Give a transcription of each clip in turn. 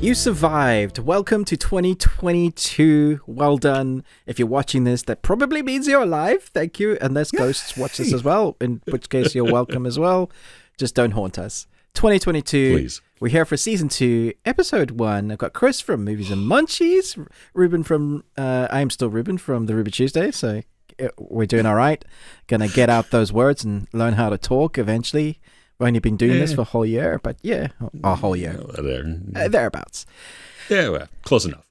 You survived. Welcome to 2022. Well done. If you're watching this, that probably means you're alive. Thank you. Unless ghosts watch this as well, in which case you're welcome as well. Just don't haunt us. 2022. Please. We're here for season 2, episode 1. I've got Chris from Movies and Munchies. Ruben from, I'm still Ruben from the Ruben Tuesday. So we're doing all right. Gonna get out those words and learn how to talk eventually. We've only been doing this for a whole year, but yeah, a whole year. Thereabouts. Yeah, well, close enough.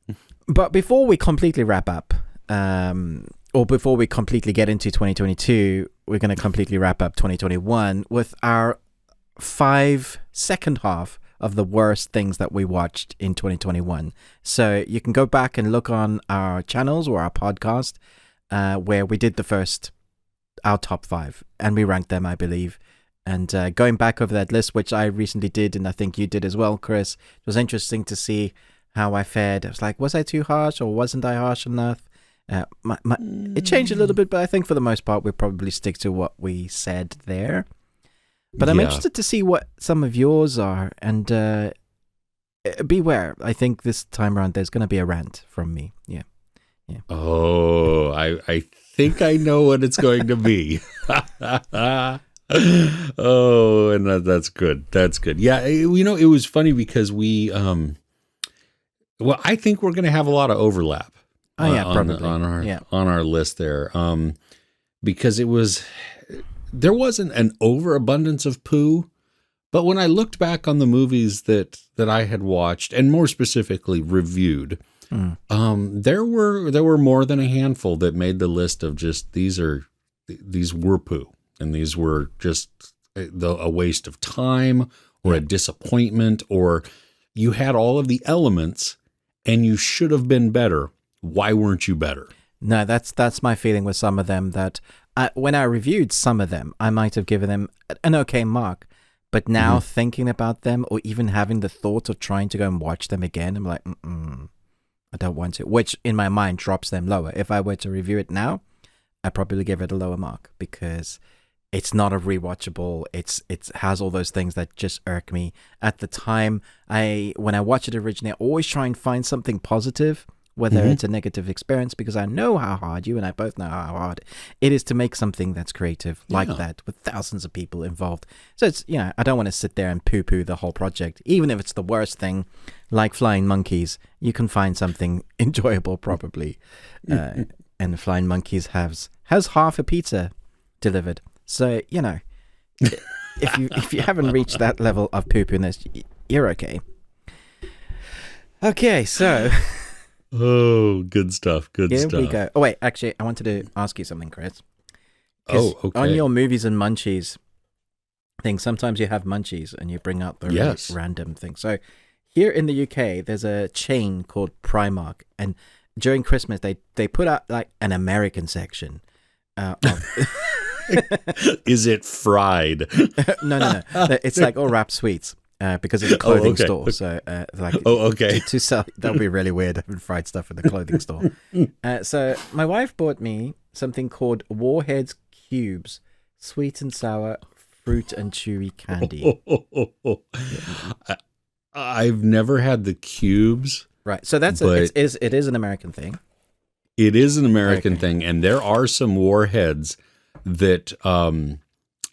But before we completely wrap up, or before we completely get into 2022, we're going to completely wrap up 2021 with our second half of the worst things that we watched in 2021. So you can go back and look on our channels or our podcast where we did our top 5, and we ranked them, I believe. And going back over that list, which I recently did, and I think you did as well, Chris, it was interesting to see how I fared. I was like, was I too harsh or wasn't I harsh enough? It changed a little bit, but I think for the most part, we'll probably stick to what we said there. But I'm interested to see what some of yours are. And beware, I think this time around, there's going to be a rant from me. Yeah. Oh, I think I know what it's going to be. Oh, and that's good. That's good. Yeah, it was funny because we, I think we're going to have a lot of overlap. Probably on our list there. Because there wasn't an overabundance of poo, but when I looked back on the movies that I had watched, and more specifically reviewed, there were more than a handful that made the list of just these were poo. And these were just a waste of time or a disappointment, or you had all of the elements and you should have been better. Why weren't you better? No, that's my feeling with some of them, that when I reviewed some of them, I might have given them an okay mark. But now thinking about them, or even having the thought of trying to go and watch them again, I'm like, I don't want to, which in my mind drops them lower. If I were to review it now, I'd probably give it a lower mark because it's not a rewatchable. It has all those things that just irk me. At the time, when I watch it originally, I always try and find something positive, whether it's a negative experience, because I know how hard you and I both know how hard it is to make something that's creative like that with thousands of people involved. So it's, I don't want to sit there and poo-poo the whole project. Even if it's the worst thing, like Flying Monkeys, you can find something enjoyable probably. And Flying Monkeys has half a pizza delivered. So, if you haven't reached that level of poo-poo-ness, you're okay. Okay, so... Oh, good stuff, Here we go. Oh, wait, actually, I wanted to ask you something, Chris. Oh, okay. On your Movies and Munchies thing, sometimes you have Munchies and you bring out the really random thing. So, here in the UK, there's a chain called Primark, and during Christmas, they put out, like, an American section of... Is it fried? No. It's like all wrapped sweets because it's a clothing store. So, to sell, that would be really weird having fried stuff in the clothing store. So, my wife bought me something called Warheads Cubes, sweet and sour fruit and chewy candy. I've never had the cubes. Right. So it is an American thing. It is an American thing, and there are some Warheads that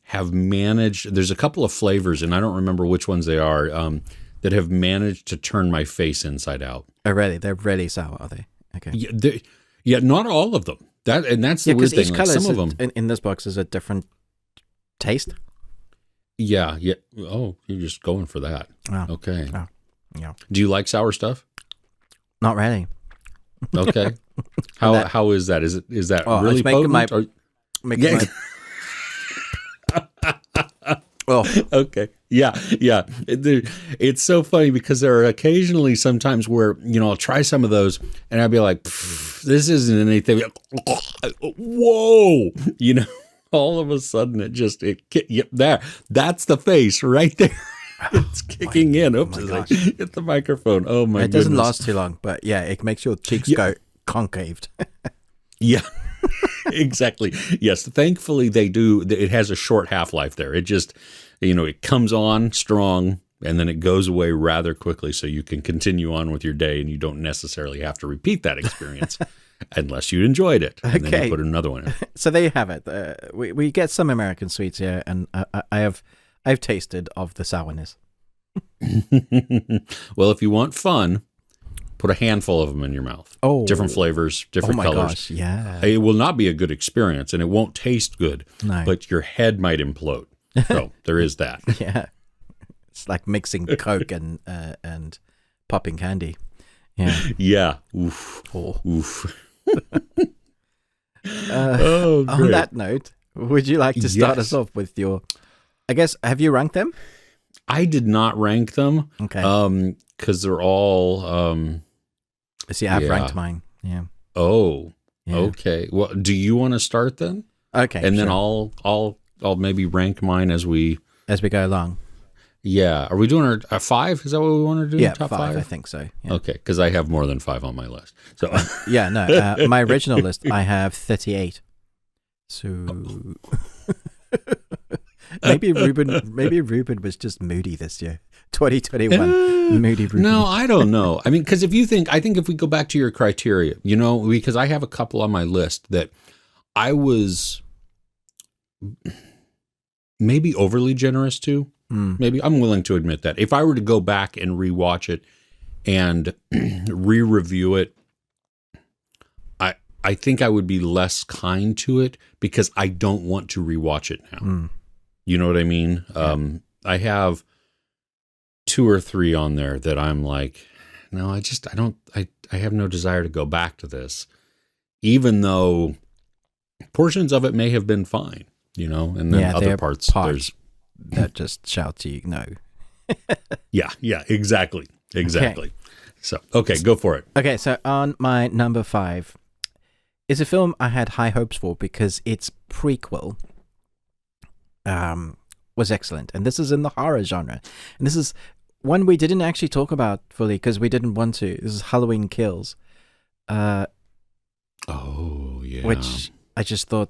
have managed, there's a couple of flavors, and I don't remember which ones they are, that have managed to turn my face inside out. Oh, really? They're really sour, are they? Okay. Yeah, not all of them. That's the weird thing. Each color some of them in this box is a different taste. Yeah. Oh, you're just going for that. Oh. Okay. Oh. Yeah. Do you like sour stuff? Not really. Okay. How is that? Is that really potent? Oh, okay. Yeah. It's so funny because there are occasionally sometimes where, I'll try some of those and I'll be like, this isn't anything. Whoa. All of a sudden that's the face right there. It's kicking in. Oops. Hit the microphone. Oh my goodness. It doesn't last too long, but yeah, it makes your cheeks go concaved. Yeah. Exactly. Yes. Thankfully, they do. It has a short half-life there. It just, it comes on strong and then it goes away rather quickly, so you can continue on with your day, and you don't necessarily have to repeat that experience unless you enjoyed it. And then you put another one in. So there you have it. We get some American sweets here, and I've tasted of the sourness. Well, if you want fun, put a handful of them in your mouth. Oh, different flavors, different colors. Gosh, yeah. It will not be a good experience, and it won't taste good. No. But your head might implode. So there is that. Yeah, it's like mixing Coke and popping candy. Yeah. Yeah. Oof. Oh. Oof. On that note, would you like to start us off with your? I guess, have you ranked them? I did not rank them. Okay. Because they're all. See, I've ranked mine. Yeah. Oh. Yeah. Okay. Well, do you want to start then? Okay. And then sure. I'll maybe rank mine as we go along. Yeah. Are we doing our 5? Is that what we want to do? Yeah, top 5. I think so. Yeah. Okay, because I have more than 5 on my list. So yeah, no. My original list, I have 38. So maybe Ruben was just moody this year. 2021 moody Ruben. No, I don't know. I mean, because I think if we go back to your criteria, because I have a couple on my list that I was maybe overly generous to. Maybe I'm willing to admit that. If I were to go back and rewatch it and re-review it, I think I would be less kind to it because I don't want to rewatch it now. You know what I mean? Yeah. I have 2 or 3 on there that I'm like, no, I have no desire to go back to this, even though portions of it may have been fine, and then other parts there's that just shout to you, no. Yeah, exactly. Okay. So, okay, go for it. Okay, so on my number 5 is a film I had high hopes for because its prequel was excellent. And this is in the horror genre. And this is one we didn't actually talk about fully because we didn't want to. This is Halloween Kills. Oh, yeah. Which I just thought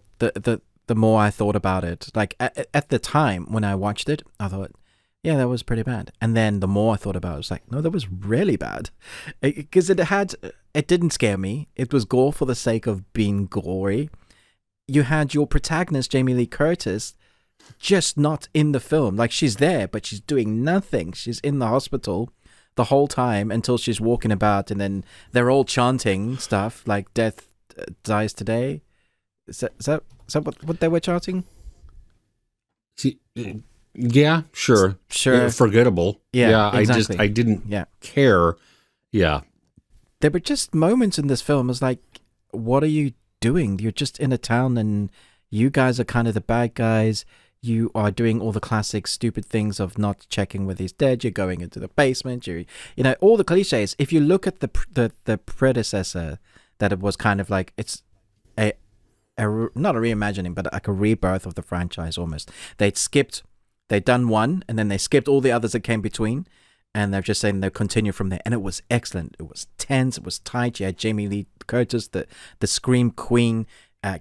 the more I thought about it, like at the time when I watched it, I thought, yeah, that was pretty bad. And then the more I thought about it, I was like, no, that was really bad. Because it didn't scare me. It was gore for the sake of being gory. You had your protagonist, Jamie Lee Curtis, just not in the film. Like, she's there, but she's doing nothing. She's in the hospital the whole time until she's walking about, and then they're all chanting stuff like death dies today. Is that what they were chanting? Yeah, sure. Sure. Forgettable. Yeah, exactly. I didn't care. Yeah. There were just moments in this film. It's like, what are you doing? You're just in a town and you guys are kind of the bad guys. You are doing all the classic stupid things of not checking whether he's dead. You're going into the basement. All the cliches. If you look at the predecessor, that it was kind of like, it's not a reimagining, but like a rebirth of the franchise almost. They'd done one, and then they skipped all the others that came between, and they're just saying they'll continue from there. And it was excellent. It was tense. It was tight. You had Jamie Lee Curtis, the Scream Queen,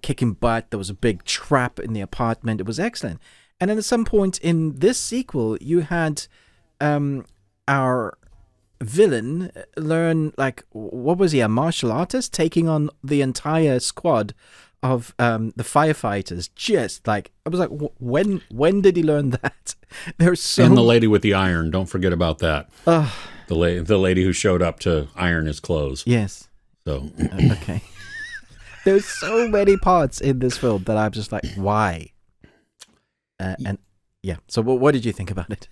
kicking butt. There was a big trap in the apartment. It was excellent. And then at some point in this sequel, you had our villain learn, like, what was he, a martial artist, taking on the entire squad of the firefighters. Just like, I was like, when did he learn that? And the lady with the iron, don't forget about that. The lady who showed up to iron his clothes. Yes. So okay. There's so many parts in this film that I'm just like, why? And yeah, so what did you think about it?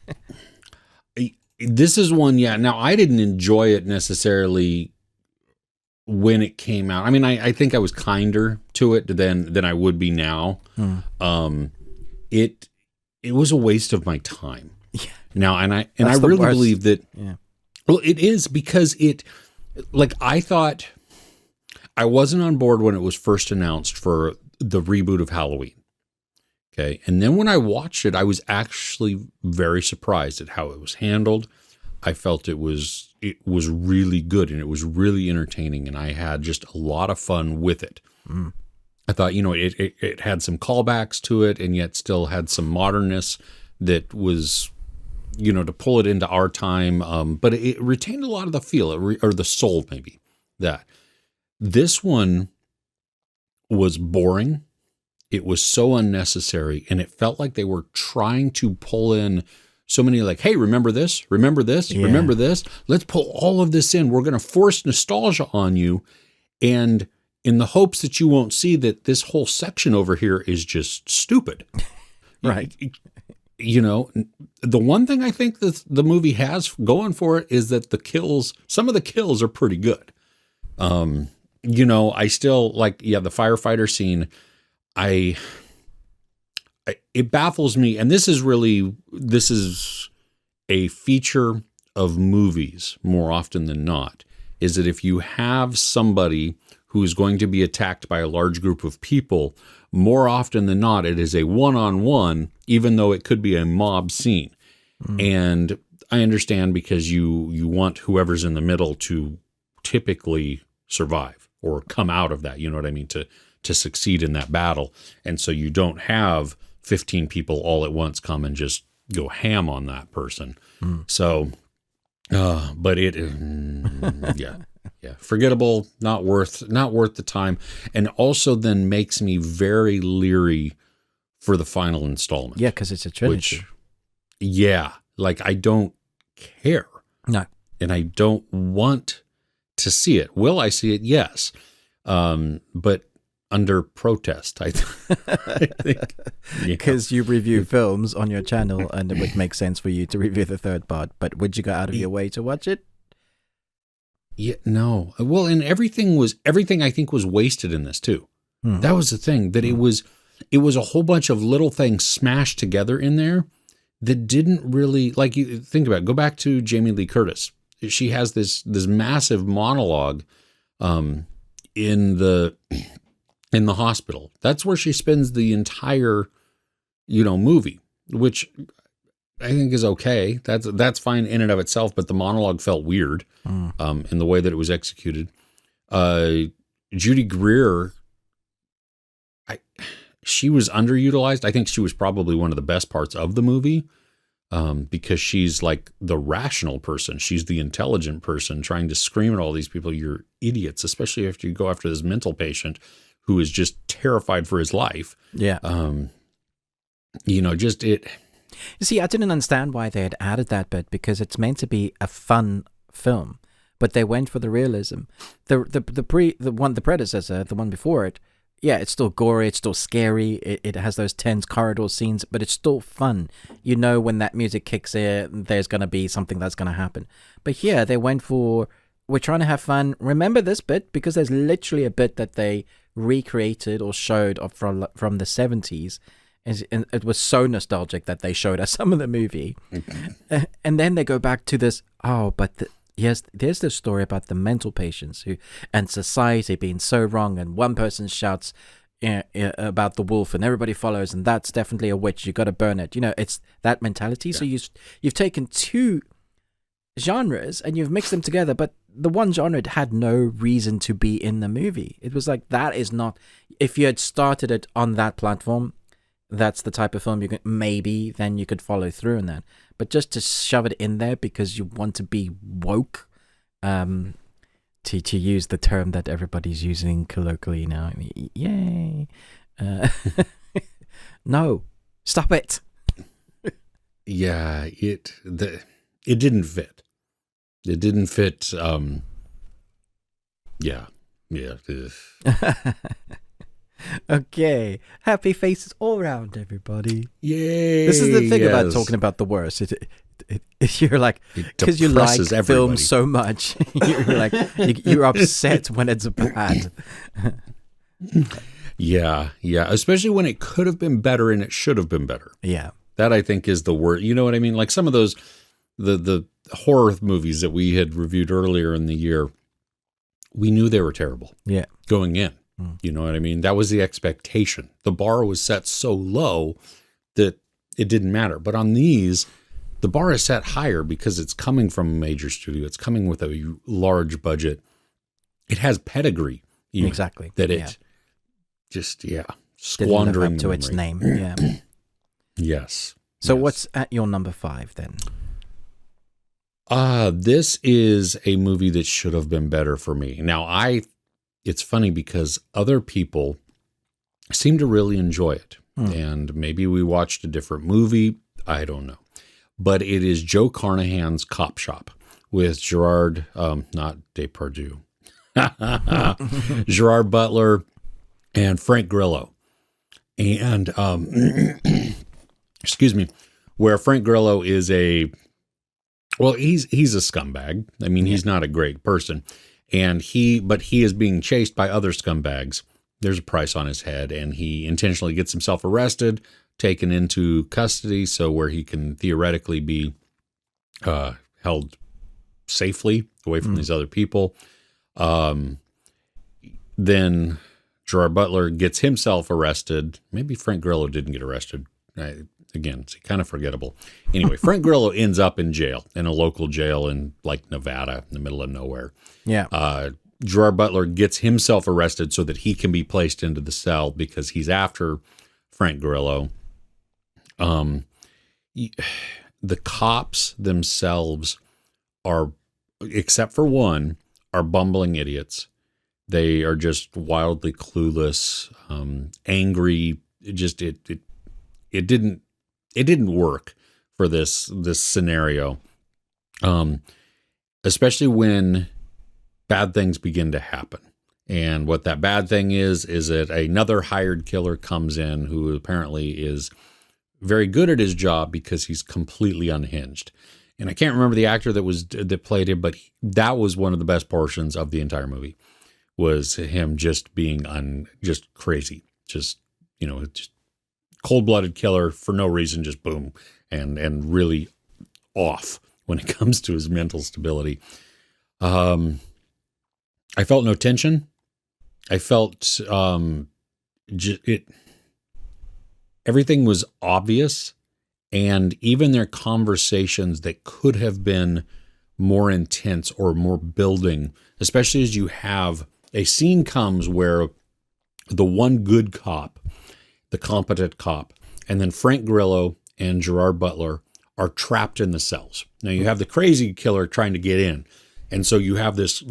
This is one, yeah. Now, I didn't enjoy it necessarily when it came out. I mean, I think I was kinder to it than I would be now. It was a waste of my time. Yeah. Now, and I really believe that. Yeah. Well, it is because I thought I wasn't on board when it was first announced for the reboot of Halloween. Okay. And then when I watched it, I was actually very surprised at how it was handled. I felt it was really good and it was really entertaining, and I had just a lot of fun with it. I thought, it had some callbacks to it and yet still had some modernness that was to pull it into our time. But it retained a lot of the feel, or the soul, maybe. That this one was boring. It was so unnecessary, and it felt like they were trying to pull in so many, like, hey, remember this, remember this, remember this. Let's pull all of this in. We're going to force nostalgia on you, and in the hopes that you won't see that this whole section over here is just stupid. Right. The one thing I think that the movie has going for it is that some of the kills are pretty good. I still like, the firefighter scene. It baffles me. And this is a feature of movies more often than not, is that if you have somebody who is going to be attacked by a large group of people, more often than not, it is a one-on-one, even though it could be a mob scene. And I understand, because you want whoever's in the middle to typically survive or come out of that, you know what I mean, to succeed in that battle. And so you don't have 15 people all at once come and just go ham on that person. So, but it, forgettable, not worth the time. And also then makes me very leery for the final installment. Yeah, because it's a trilogy. Like, I don't care. No. And I don't want to see it. Will I see it? Yes. But under protest, I think. Because you review films on your channel, and it would make sense for you to review the third part. But would you go out of your way to watch it? Yeah, no. Well, and everything I think was wasted in this too. That was the thing, that it was a whole bunch of little things smashed together in there that didn't really, like, you think about it. Go back to Jamie Lee Curtis. She has this massive monologue in the hospital. That's where she spends the entire movie, which I think is okay. That's fine in and of itself, but the monologue felt weird in the way that it was executed. Judy Greer, she was underutilized. I think she was probably one of the best parts of the movie, because she's like the rational person. She's the intelligent person trying to scream at all these people, "You're idiots," especially after you go after this mental patient who is just terrified for his life. Yeah. Just it. You see, I didn't understand why they had added that bit, because it's meant to be a fun film, but they went for the realism. The predecessor, the one before it, yeah, it's still gory, it's still scary, it has those tense corridor scenes, but it's still fun. When that music kicks in, there's going to be something that's going to happen. But here, they went for, we're trying to have fun. Remember this bit, because there's literally a bit that they recreated or showed from the 70s. And it was so nostalgic that they showed us some of the movie. And then they go back to this, yes, there's this story about the mental patients and society being so wrong, and one person shouts about the wolf and everybody follows, and that's definitely a witch, you got to burn it. It's that mentality. Yeah. So you've taken two genres and you've mixed them together, but the one genre had no reason to be in the movie. It was like, that is not, if you had started it on that platform, that's the type of film then you could follow through on that. But just to shove it in there because you want to be woke, to use the term that everybody's using colloquially now. Yay. No, stop it. Yeah, it didn't fit. It didn't fit. Yeah. Okay, happy faces all around, everybody. Yay! This is the thing about talking about the worst. You're like, because you like films so much, you're upset when it's bad. Yeah. Especially when it could have been better and it should have been better. Yeah, that I think is the word. You know what I mean? Like some of those the horror movies that we had reviewed earlier in the year, we knew they were terrible. Yeah, going in. You know what I mean? That was the expectation. The bar was set so low that it didn't matter. But on these, the bar is set higher because it's coming from a major studio. It's coming with a large budget. It has pedigree. Exactly. That it just, squandering to its name. Yeah. Yes. So what's at your number 5 then? This is a movie that should have been better for me. Now, it's funny because other people seem to really enjoy it. And maybe we watched a different movie. I don't know. But it is Joe Carnahan's Cop Shop with Gerard, not Depardieu, Gerard Butler and Frank Grillo. And, excuse me, where Frank Grillo is he's a scumbag. I mean, he's not a great person. But he is being chased by other scumbags. There's a price on his head, and he intentionally gets himself arrested, taken into custody, so where he can theoretically be held safely away from these other people. Then Gerard Butler gets himself arrested. Maybe Frank Grillo didn't get arrested. Again, it's kind of forgettable. Anyway, Frank Grillo ends up in jail, in a local jail in like Nevada, in the middle of nowhere. Yeah. Gerard Butler gets himself arrested so that he can be placed into the cell because he's after Frank Grillo. The cops themselves are, except for one, are bumbling idiots. They are just wildly clueless, angry. It didn't work for this scenario, especially when bad things begin to happen. And what that bad thing is that another hired killer comes in who apparently is very good at his job because he's completely unhinged. And I can't remember the actor that played him, but that was one of the best portions of the entire movie, was him just being just crazy, just cold-blooded killer for no reason, just boom, and really off when it comes to his mental stability. I felt no tension. I felt everything was obvious, and even their conversations that could have been more intense or more building, especially as you have a scene comes where the one good cop, the competent cop, and then Frank Grillo and Gerard Butler are trapped in the cells. Now you have the crazy killer trying to get in, and so you have this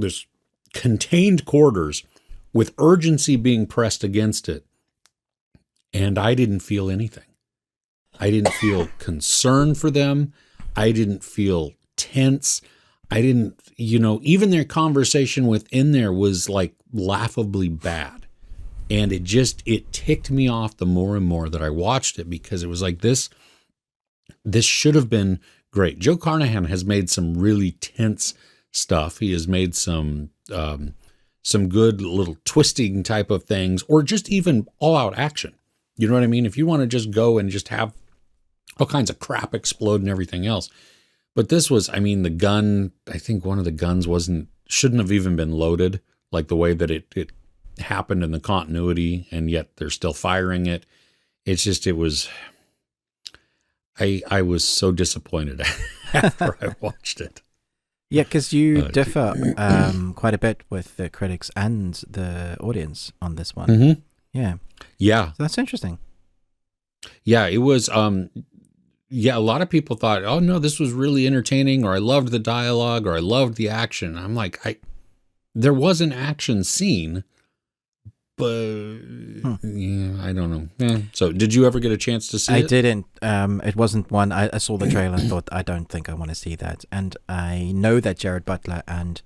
contained quarters with urgency being pressed against it. And I didn't feel anything. I didn't feel concern for them. I didn't feel tense. I didn't, even their conversation within there was like laughably bad. And it ticked me off the more and more that I watched it, because it was like this should have been great. Joe Carnahan has made some really tense stuff. He has made some good little twisting type of things, or just even all out action. You know what I mean? If you want to just go and just have all kinds of crap explode and everything else. But this was, the gun, I think one of the guns shouldn't have even been loaded, like the way that it happened in the continuity, and yet they're still firing it. I was so disappointed after I watched it. Yeah, because you differ quite a bit with the critics and the audience on this one. Mm-hmm. Yeah. Yeah. So that's interesting. Yeah, it was, a lot of people thought, oh no, this was really entertaining, or I loved the dialogue, or I loved the action. I'm like, there was an action scene, but I don't know. So did you ever get a chance to see it? I didn't. It wasn't one. I saw the trailer and thought, I don't think I want to see that. And I know that Gerard Butler and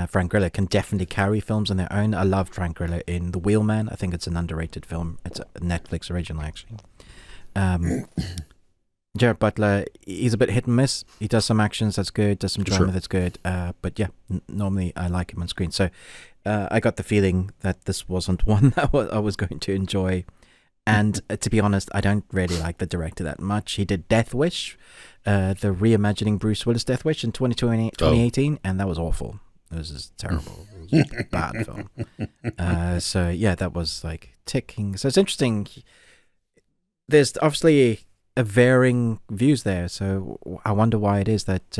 Frank Grillo can definitely carry films on their own. I love Frank Grillo in The Wheelman. I think it's an underrated film. It's a Netflix original, actually. Gerard Butler, he's a bit hit and miss. He does some actions that's good, does some drama that's good. But yeah, normally I like him on screen. So I got the feeling that this wasn't one that I was going to enjoy. And to be honest, I don't really like the director that much. He did Death Wish, the reimagining Bruce Willis Death Wish in 2018, and that was awful. It was just terrible. It was a bad film. So yeah, that was like ticking. So it's interesting. There's obviously a varying views there. So I wonder why it is that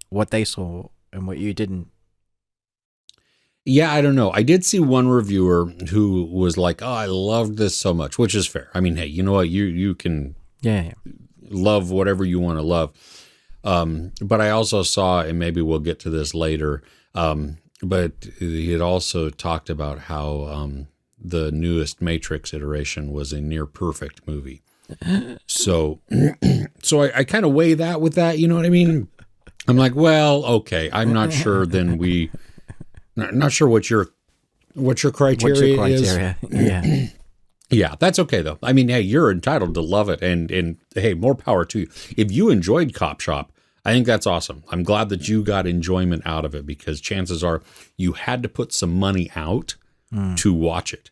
what they saw and what you didn't. Yeah, I don't know. I did see one reviewer who was like, "Oh, I loved this so much," which is fair. I mean, hey, you know what? You can love whatever you want to love. But I also saw, and maybe we'll get to this later, but he had also talked about how the newest Matrix iteration was a near perfect movie. So I kind of weigh that with that, you know what I mean? I'm like, well, okay, I'm not sure. Not sure what your criteria is. Yeah. Yeah, that's okay though. I mean, hey, you're entitled to love it, and hey, more power to you. If you enjoyed Cop Shop, I think that's awesome. I'm glad that you got enjoyment out of it, because chances are you had to put some money out to watch it.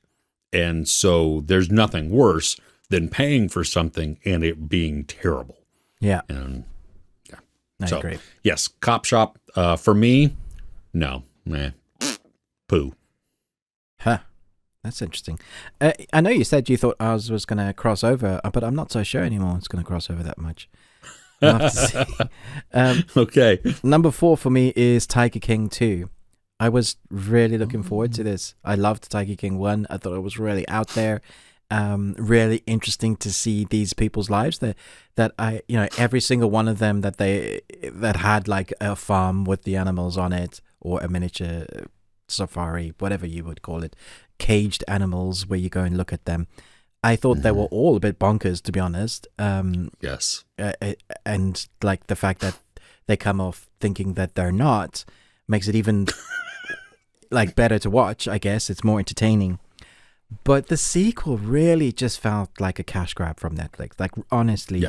And so there's nothing worse than paying for something and it being terrible. Yeah. And yeah. I agree. Yes, Cop Shop, for me, no. Poo. Huh. That's interesting. I know you said you thought ours was going to cross over, but I'm not so sure anymore it's going to cross over that much. We'll have to see. Okay. Number 4 for me is Tiger King 2. I was really looking forward to this. I loved Tiger King 1. I thought it was really out there. Really interesting to see these people's lives that I, every single one of them that had like a farm with the animals on it, or a miniature safari, whatever you would call it, caged animals where you go and look at them. I thought they were all a bit bonkers, to be honest. Yes. And like the fact that they come off thinking that they're not makes it even like better to watch. I guess it's more entertaining. But the sequel really just felt like a cash grab from Netflix. Like honestly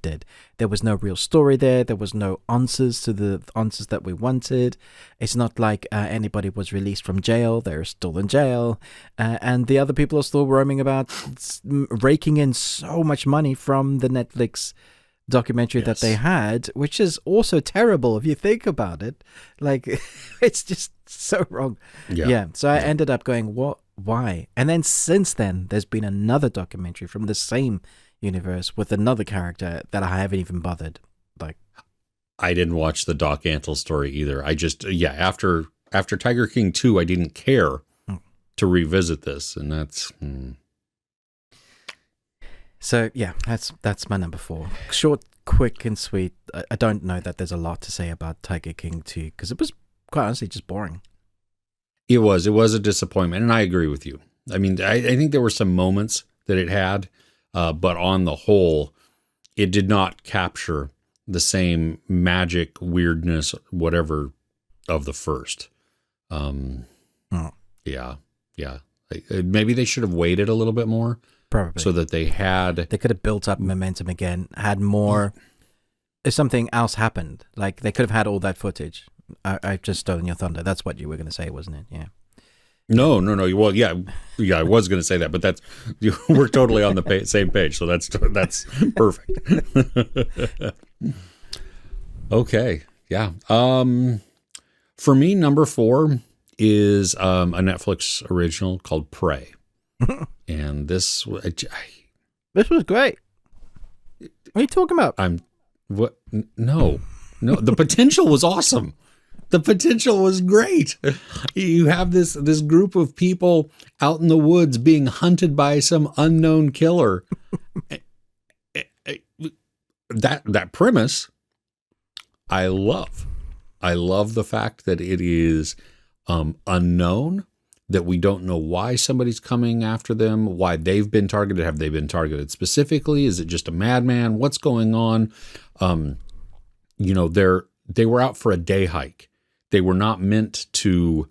did. There was no real story there. There was no answers to the answers that we wanted. It's not like anybody was released from jail. They're still in jail. And the other people are still roaming about, raking in so much money from the Netflix documentary that they had, which is also terrible if you think about it. Like, it's just so wrong. Yeah. So I ended up going, what? Why? And then since then, there's been another documentary from the same universe with another character that I haven't even bothered. Like, I didn't watch the Doc Antle story either. I just, after Tiger King 2, I didn't care to revisit this, and that's. So yeah, that's my number 4. Short, quick, and sweet. I don't know that there's a lot to say about Tiger King 2 because it was quite honestly just boring. It was a disappointment, and I agree with you. I mean, I think there were some moments that it had, but on the whole, it did not capture the same magic, weirdness, whatever, of the first. Yeah. Maybe they should have waited a little bit more. Probably. So that they could have built up momentum again, had more. If something else happened, like they could have had all that footage. I've just stolen your thunder. That's what you were going to say, wasn't it? Yeah. No. Well, yeah. I was going to say that, but we're totally on the same page. So that's perfect. Okay. Yeah. For me, number 4 is a Netflix original called Prey. And this was great. What are you talking about? No. The potential was awesome. The potential was great. You have this group of people out in the woods being hunted by some unknown killer. That premise, I love. I love the fact that it is unknown, that we don't know why somebody's coming after them, why they've been targeted. Have they been targeted specifically? Is it just a madman? What's going on? They were out for a day hike. They were not meant to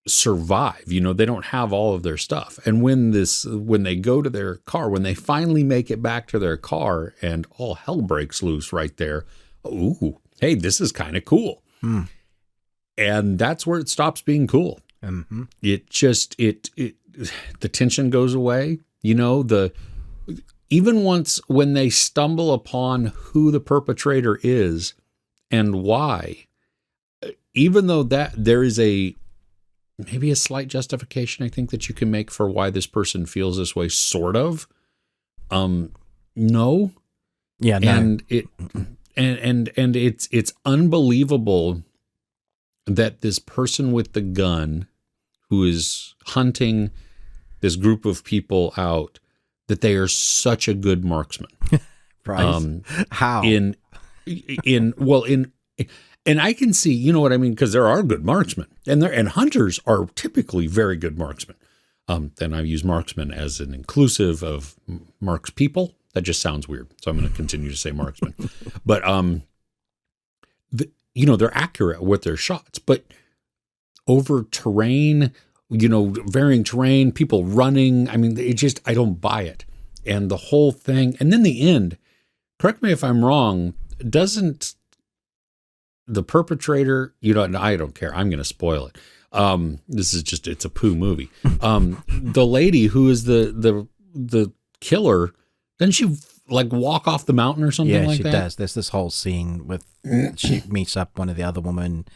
survive. They don't have all of their stuff. And when they go to their car, when they finally make it back to their car and all hell breaks loose right there, ooh, hey, this is kind of cool. And that's where it stops being cool. Mm-hmm. It just, the tension goes away. Even when they stumble upon who the perpetrator is and why, even though that there is maybe a slight justification, I think, that you can make for why this person feels this way, sort of. No. Yeah. No. And it's unbelievable that this person with the gun who is hunting this group of people out, that they are such a good marksman. Right. How? and I can see, you know what I mean, because there are good marksmen, and hunters are typically very good marksmen. Then I use marksman as an inclusive of marks people. That just sounds weird, so I'm going to continue to say marksman. But they're accurate with their shots, but over terrain, varying terrain, people running. I mean, I don't buy it. And the whole thing, and then the end, correct me if I'm wrong, doesn't the perpetrator, and I don't care, I'm going to spoil it. This is just, it's a poo movie. The lady who is the killer, doesn't she like walk off the mountain or something like that? Yeah, she does. There's this whole scene with, she meets up one of the other women,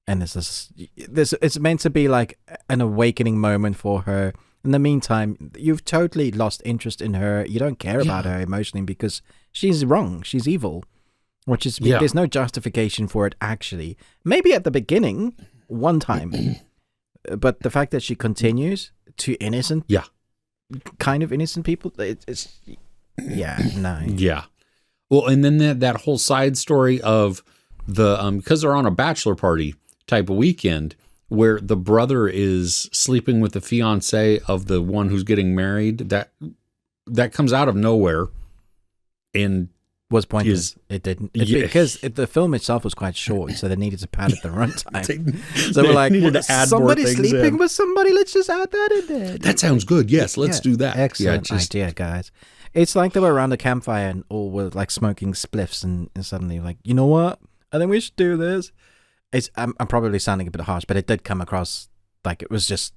and it's meant to be like an awakening moment for her. In the meantime, you've totally lost interest in her. You don't care about her emotionally because she's wrong. She's evil. There's no justification for it, actually. Maybe at the beginning, one time. But the fact that she continues to innocent, kind of innocent people, it's no. Yeah. Well, and then that whole side story of because they're on a bachelor party type of weekend, where the brother is sleeping with the fiance of the one who's getting married, that comes out of nowhere and was pointless. It didn't. Because the film itself was quite short, so they needed to pad at the runtime. So we're like, somebody sleeping with somebody, let's just add that in there. That sounds good. Yes, let's do that. Excellent idea, guys. It's like they were around a campfire and all were like smoking spliffs and suddenly like, you know what? I think we should do this. I'm probably sounding a bit harsh, but it did come across like it was just,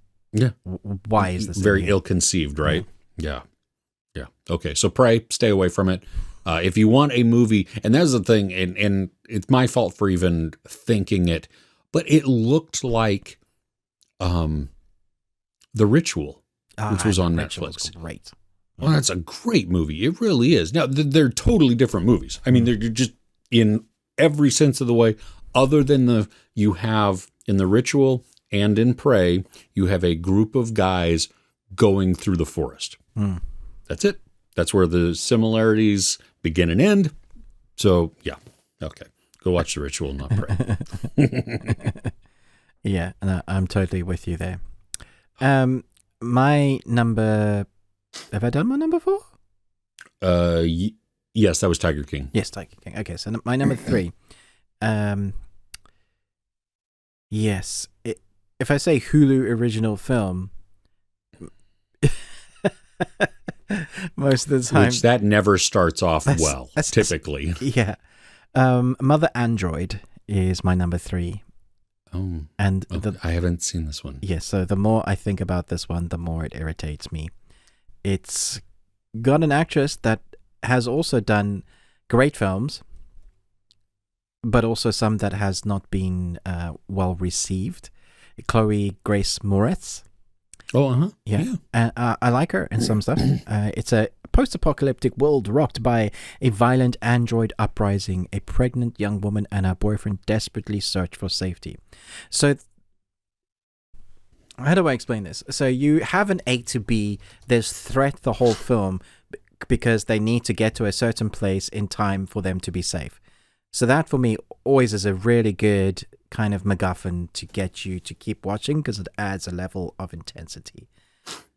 why is this very ill-conceived, right? Yeah. Okay, so Prey, stay away from it. If you want a movie, and that's the thing, and it's my fault for even thinking it, but it looked like The Ritual, which was on Netflix. Great. Well, that's a great movie. It really is. Now, they're totally different movies. I mean, they're just in every sense of the way. Other than you have in The Ritual and in Prey, you have a group of guys going through the forest. That's it. That's where the similarities begin and end. So, yeah. Okay. Go watch The Ritual, not Prey. Yeah, no, I'm totally with you there. My number... Have I done my number 4? Yes, that was Tiger King. Yes, Tiger King. Okay, so my number 3... yes. If I say Hulu original film, most of the time, which that never starts off well, typically. Yeah. Mother Android is my number 3. Oh, and I haven't seen this one. Yes. So the more I think about this one, the more it irritates me. It's got an actress that has also done great films, but also some that has not been well received. Chloe Grace Moretz. Oh, yeah. And I like her in some stuff. It's a post-apocalyptic world rocked by a violent android uprising. A pregnant young woman and her boyfriend desperately search for safety. So, how do I explain this? So you have an A to B. There's threat the whole film because they need to get to a certain place in time for them to be safe. So that for me always is a really good kind of MacGuffin to get you to keep watching because it adds a level of intensity.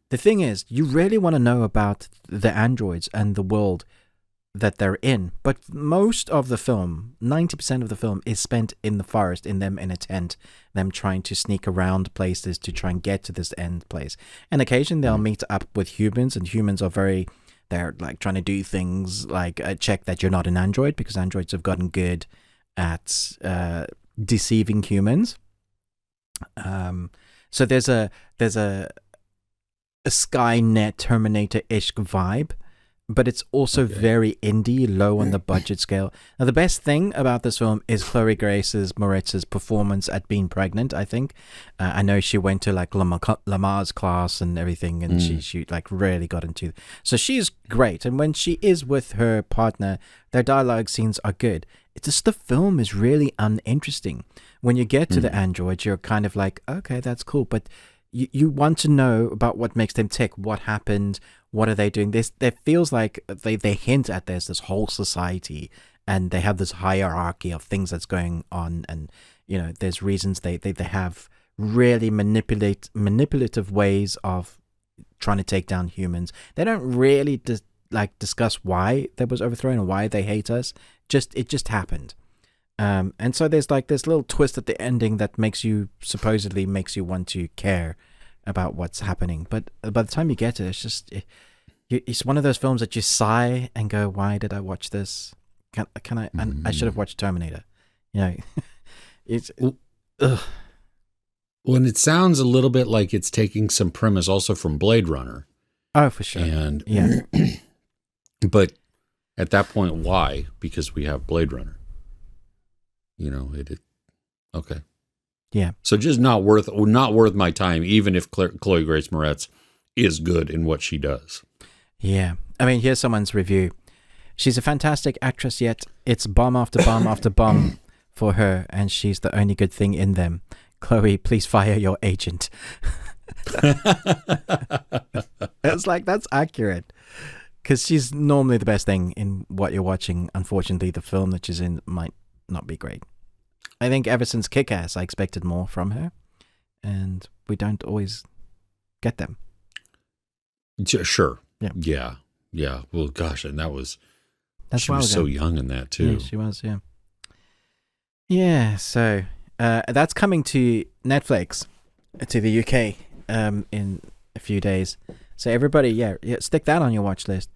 The thing is, you really want to know about the androids and the world that they're in, but most of the film, 90% of the film, is spent in the forest, in them in a tent, them trying to sneak around places to try and get to this end place. And occasionally they'll meet up with humans, and humans are they're like trying to do things like check that you're not an android, because androids have gotten good at deceiving humans. So there's a Skynet Terminator-ish vibe, but it's also very indie, low on the budget scale. Now, the best thing about this film is Chloe Grace Moretz's performance at being pregnant, I think. I know she went to like Lamar's class and everything, and she like really got into it. So she's great. And when she is with her partner, their dialogue scenes are good. It's just the film is really uninteresting. When you get to the androids, you're kind of like, okay, that's cool. But you want to know about what makes them tick, what happened, what are they doing. It feels like they hint at there's this whole society and they have this hierarchy of things that's going on, and there's reasons they have really manipulative ways of trying to take down humans. They don't really discuss why that was overthrown or why they hate us. It just happened. And so there's like this little twist at the ending that supposedly makes you want to care about what's happening. But by the time you get to it, it's one of those films that you sigh and go, "Why did I watch this? Can I? I should have watched Terminator." It's. Ugh. Well, it sounds a little bit like it's taking some premise also from Blade Runner. Oh, for sure. And yeah. But at that point, why? Because we have Blade Runner. Okay. Yeah. So just not worth my time, even if Chloe Grace Moretz is good in what she does. Yeah. I mean, here's someone's review. She's a fantastic actress, yet it's bomb after bomb after bomb for her, and she's the only good thing in them. Chloe, please fire your agent. It's like, that's accurate. Because she's normally the best thing in what you're watching. Unfortunately, the film that she's in might not be great. I think ever since Kick-Ass, I expected more from her. And we don't always get them. Sure. Yeah. Yeah. Well, gosh, and she was so young in that, too. Yeah, she was, yeah. Yeah, so that's coming to Netflix, to the UK, in a few days. So everybody, yeah, stick that on your watch list.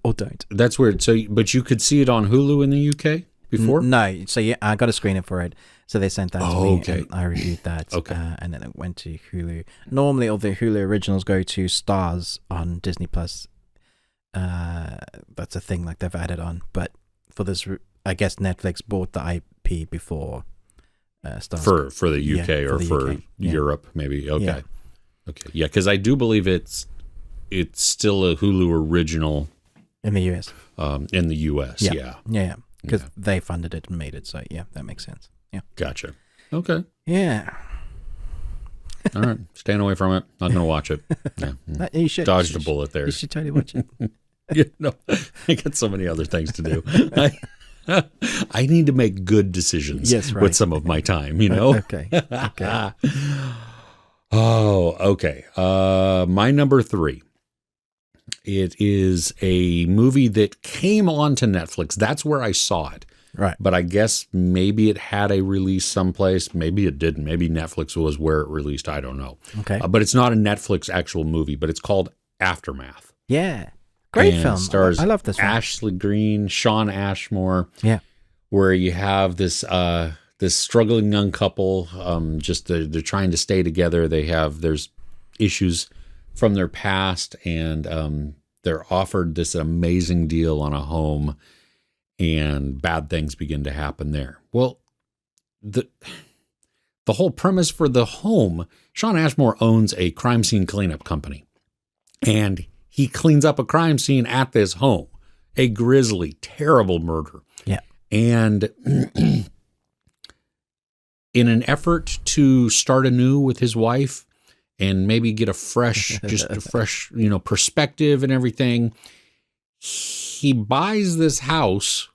Or don't. That's weird. So, but you could see it on Hulu in the UK before? No. So yeah, I got a screener for it. So they sent that to me. Okay. And I reviewed that. Okay. And then it went to Hulu. Normally, all the Hulu originals go to Stars on Disney Plus. That's a thing like they've added on. But for this, I guess Netflix bought the IP before Stars. For the UK or for UK. Europe, maybe. Okay. Yeah. Okay. Yeah, because I do believe it's still a Hulu original in the US. In the US, yeah. Yeah. Because they funded it and made it. So yeah, that makes sense. Yeah. Gotcha. Okay. Yeah. All right. Staying away from it. Not going to watch it. Yeah. You should. Dodged a bullet there. You should totally watch it. I got so many other things to do. I need to make good decisions with some of my time, Okay. Oh, okay. My number 3. It is a movie that came onto Netflix. That's where I saw it. Right. But I guess maybe it had a release someplace. Maybe it didn't. Maybe Netflix was where it released. I don't know. Okay. But it's not a Netflix actual movie, but it's called Aftermath. Yeah. Great film. Stars I love this one. Ashley Greene, Shawn Ashmore. Yeah. Where you have this struggling young couple, they're trying to stay together. There's issues from their past, and they're offered this amazing deal on a home, and bad things begin to happen there. Well, the whole premise for the home, Shawn Ashmore owns a crime scene cleanup company, and he cleans up a crime scene at this home, a grisly, terrible murder. Yeah. And in an effort to start anew with his wife and maybe get a fresh perspective and everything, he buys this house.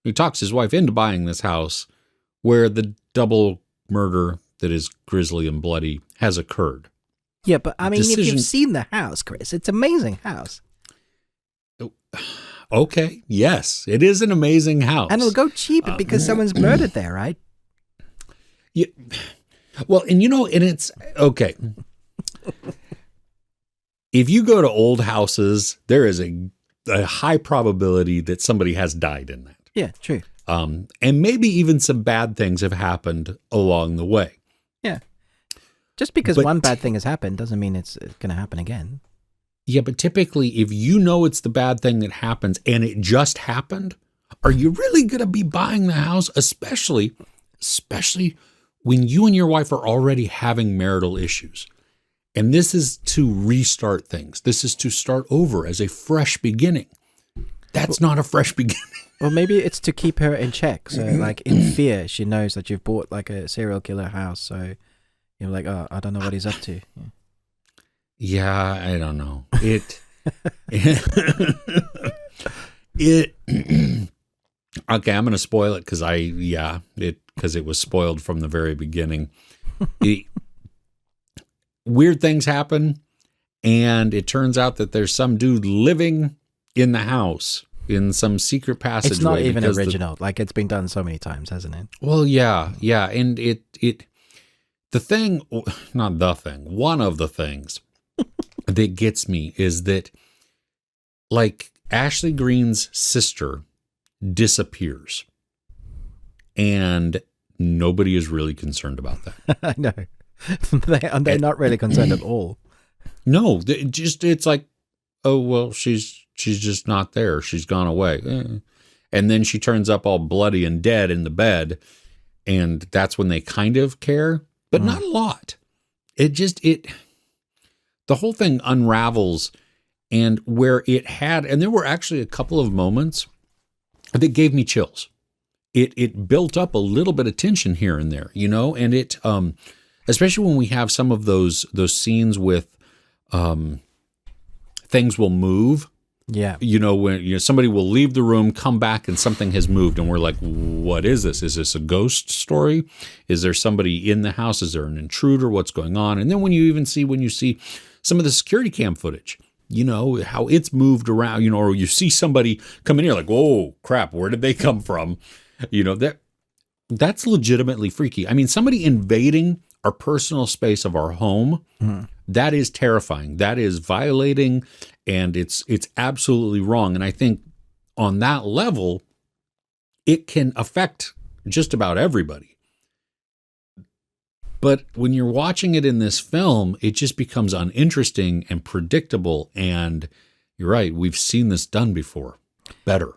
He talks his wife into buying this house where the double murder that is grisly and bloody has occurred. Yeah, but I mean, if you've seen the house, Chris, it's an amazing house. Okay, yes, it is an amazing house. And it'll go cheap because someone's murdered there, right? Yeah. Well, and it's okay. If you go to old houses, there is a high probability that somebody has died in that. Yeah, true. And maybe even some bad things have happened along the way. Yeah. Just because one bad thing has happened doesn't mean it's going to happen again. Yeah, but typically, if you know it's the bad thing that happens and it just happened, are you really going to be buying the house? Especially when you and your wife are already having marital issues. And this is to restart things. This is to start over as a fresh beginning. That's not a fresh beginning. Well, maybe it's to keep her in check. So, like, in fear, she knows that you've bought, like, a serial killer house. So, you're like, oh, I don't know what he's up to. Yeah, I don't know. It okay, I'm going to spoil it because it was spoiled from the very beginning. Weird things happen, and it turns out that there's some dude living in the house in some secret passageway. It's not even original. Like, it's been done so many times, hasn't it? Well, yeah, and one of the things that gets me is that, like, Ashley Greene's sister disappears, and nobody is really concerned about that. I know. They're not really concerned at all. No, it's like, oh, well, she's just not there. She's gone away. And then she turns up all bloody and dead in the bed, and that's when they kind of care, but not a lot. The whole thing unravels, and where it had, and there were actually a couple of moments that gave me chills. It built up a little bit of tension here and there, and it, especially when we have some of those scenes with, things will move. Yeah. When somebody will leave the room, come back, and something has moved, and we're like, what is this? Is this a ghost story? Is there somebody in the house? Is there an intruder? What's going on? And then when you see some of the security cam footage, how it's moved around, or you see somebody come in here like, whoa, crap, where did they come from? That's legitimately freaky. I mean, somebody invading our personal space of our home, that is terrifying. That is violating, and it's absolutely wrong. And I think on that level, it can affect just about everybody. But when you're watching it in this film, it just becomes uninteresting and predictable. And you're right, we've seen this done before. Better.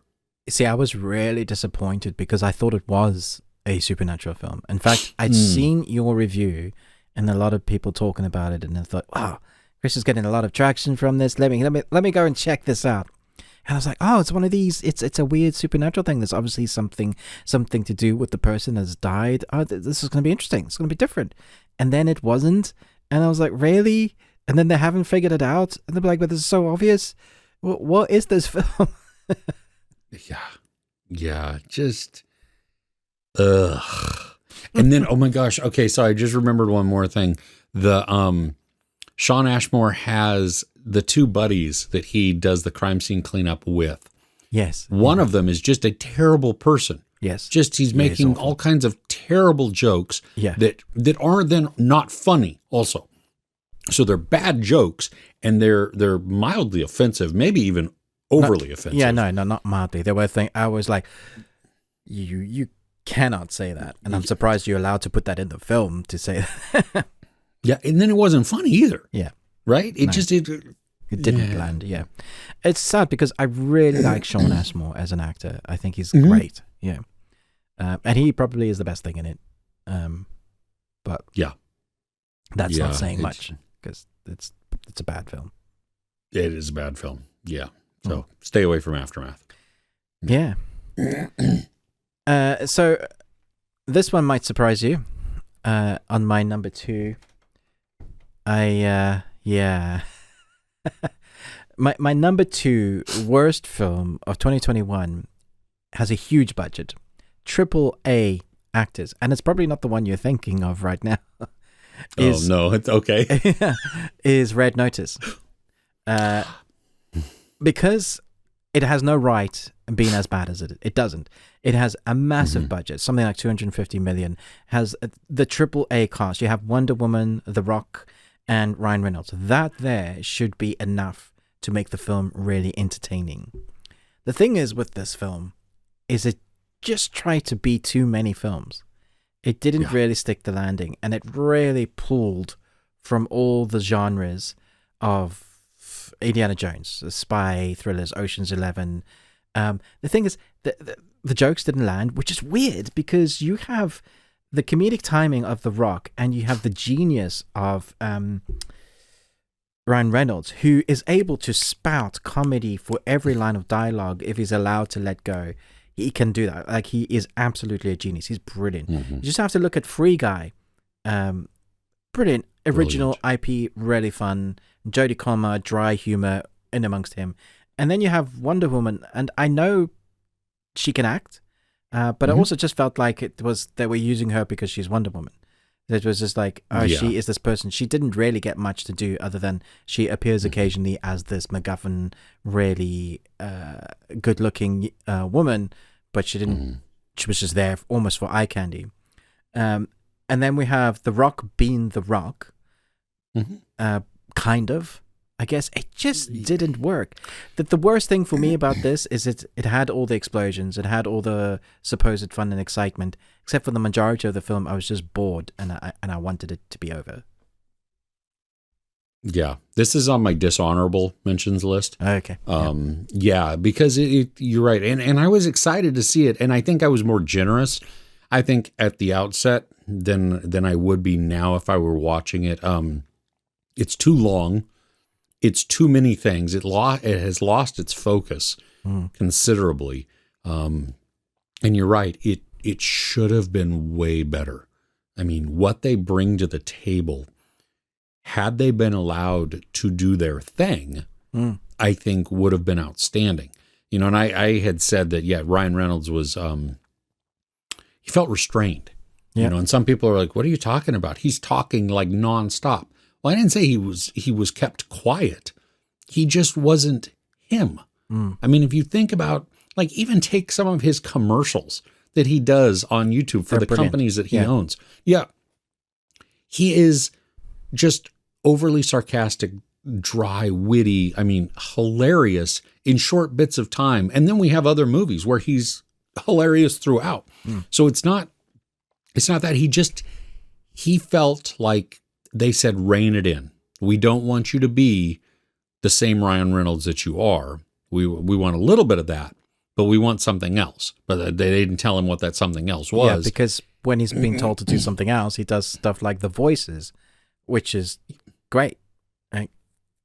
See, I was really disappointed because I thought it was a supernatural film. In fact, I'd seen your review and a lot of people talking about it, and I thought, wow, Chris is getting a lot of traction from this. Let me go and check this out. And I was like, oh, it's one of these. It's a weird supernatural thing. There's obviously something to do with the person that's died. Oh, this is going to be interesting. It's going to be different. And then it wasn't. And I was like, really? And then they haven't figured it out. And they're like, but this is so obvious. What is this film? Yeah, just, ugh. And then, oh my gosh, okay, so I just remembered one more thing. The Shawn Ashmore has the two buddies that he does the crime scene cleanup with. Yes. One of them is just a terrible person. Yes. Just he's making all kinds of terrible jokes that are then not funny also. So they're bad jokes, and they're mildly offensive, maybe even overly offensive. Yeah, no, not mildly. There were things I was like, you cannot say that. And I'm surprised you're allowed to put that in the film to say that. Yeah, and then it wasn't funny either. Yeah. Right? It didn't land, yeah. It's sad because I really like Shawn Ashmore as an actor. I think he's great, yeah. And he probably is the best thing in it. But yeah, that's not saying much because it's a bad film. It is a bad film, yeah. So stay away from Aftermath. Yeah. So this one might surprise you. On my number 2, my number 2 worst film of 2021 has a huge budget, AAA actors, and it's probably not the one you're thinking of right now. It's okay. Is Red Notice. Because it has no right being as bad as it doesn't. It has a massive budget, something like 250 million, has the AAA cast. You have Wonder Woman, The Rock, and Ryan Reynolds. That there should be enough to make the film really entertaining. The thing is with this film is it just tried to be too many films. It didn't really stick the landing, and it really pulled from all the genres of Indiana Jones, the spy thrillers, Ocean's 11. The thing is, the jokes didn't land, which is weird because you have the comedic timing of The Rock and you have the genius of Ryan Reynolds, who is able to spout comedy for every line of dialogue if he's allowed to let go. He can do that. Like, he is absolutely a genius. He's brilliant. You just have to look at Free Guy. Brilliant. Original IP, really fun. Jodie Comer, dry humor in amongst him. and then you have Wonder Woman, and I know she can act, but I also just felt like it was they were using her because she's Wonder Woman. It was just like, oh, she is this person. She didn't really get much to do other than she appears occasionally as this MacGuffin, really good-looking woman, but she didn't. She was just there almost for eye candy. And then we have The Rock being The Rock, kind of. I guess it just didn't work. The worst thing for me about this is it had all the explosions, it had all the supposed fun and excitement, except for the majority of the film, I was just bored and I wanted it to be over. Yeah, this is on my dishonorable mentions list. Okay. Yeah, because you're right, and I was excited to see it, and I think I was more generous, I think, at the outset than I would be now if I were watching it. It's too long. It's too many things. It has lost its focus considerably. And you're right. It should have been way better. I mean, what they bring to the table, had they been allowed to do their thing, I think would have been outstanding. You know, and I had said that, yeah, Ryan Reynolds was, he felt restrained. Yeah. You know, and some people are like, what are you talking about? He's talking like nonstop. Well, I didn't say he was kept quiet. He just wasn't him. I mean, if you think about, like, even take some of his commercials that he does on YouTube for the companies that he owns. Yeah. He is just overly sarcastic, dry, witty, I mean, hilarious in short bits of time. And then we have other movies where he's hilarious throughout. So it's not that he felt like they said, rein it in. We don't want you to be the same Ryan Reynolds that you are. We want a little bit of that, but we want something else. But they didn't tell him what that something else was. Yeah, because when he's being told to do something else, he does stuff like the voices, which is great. Right?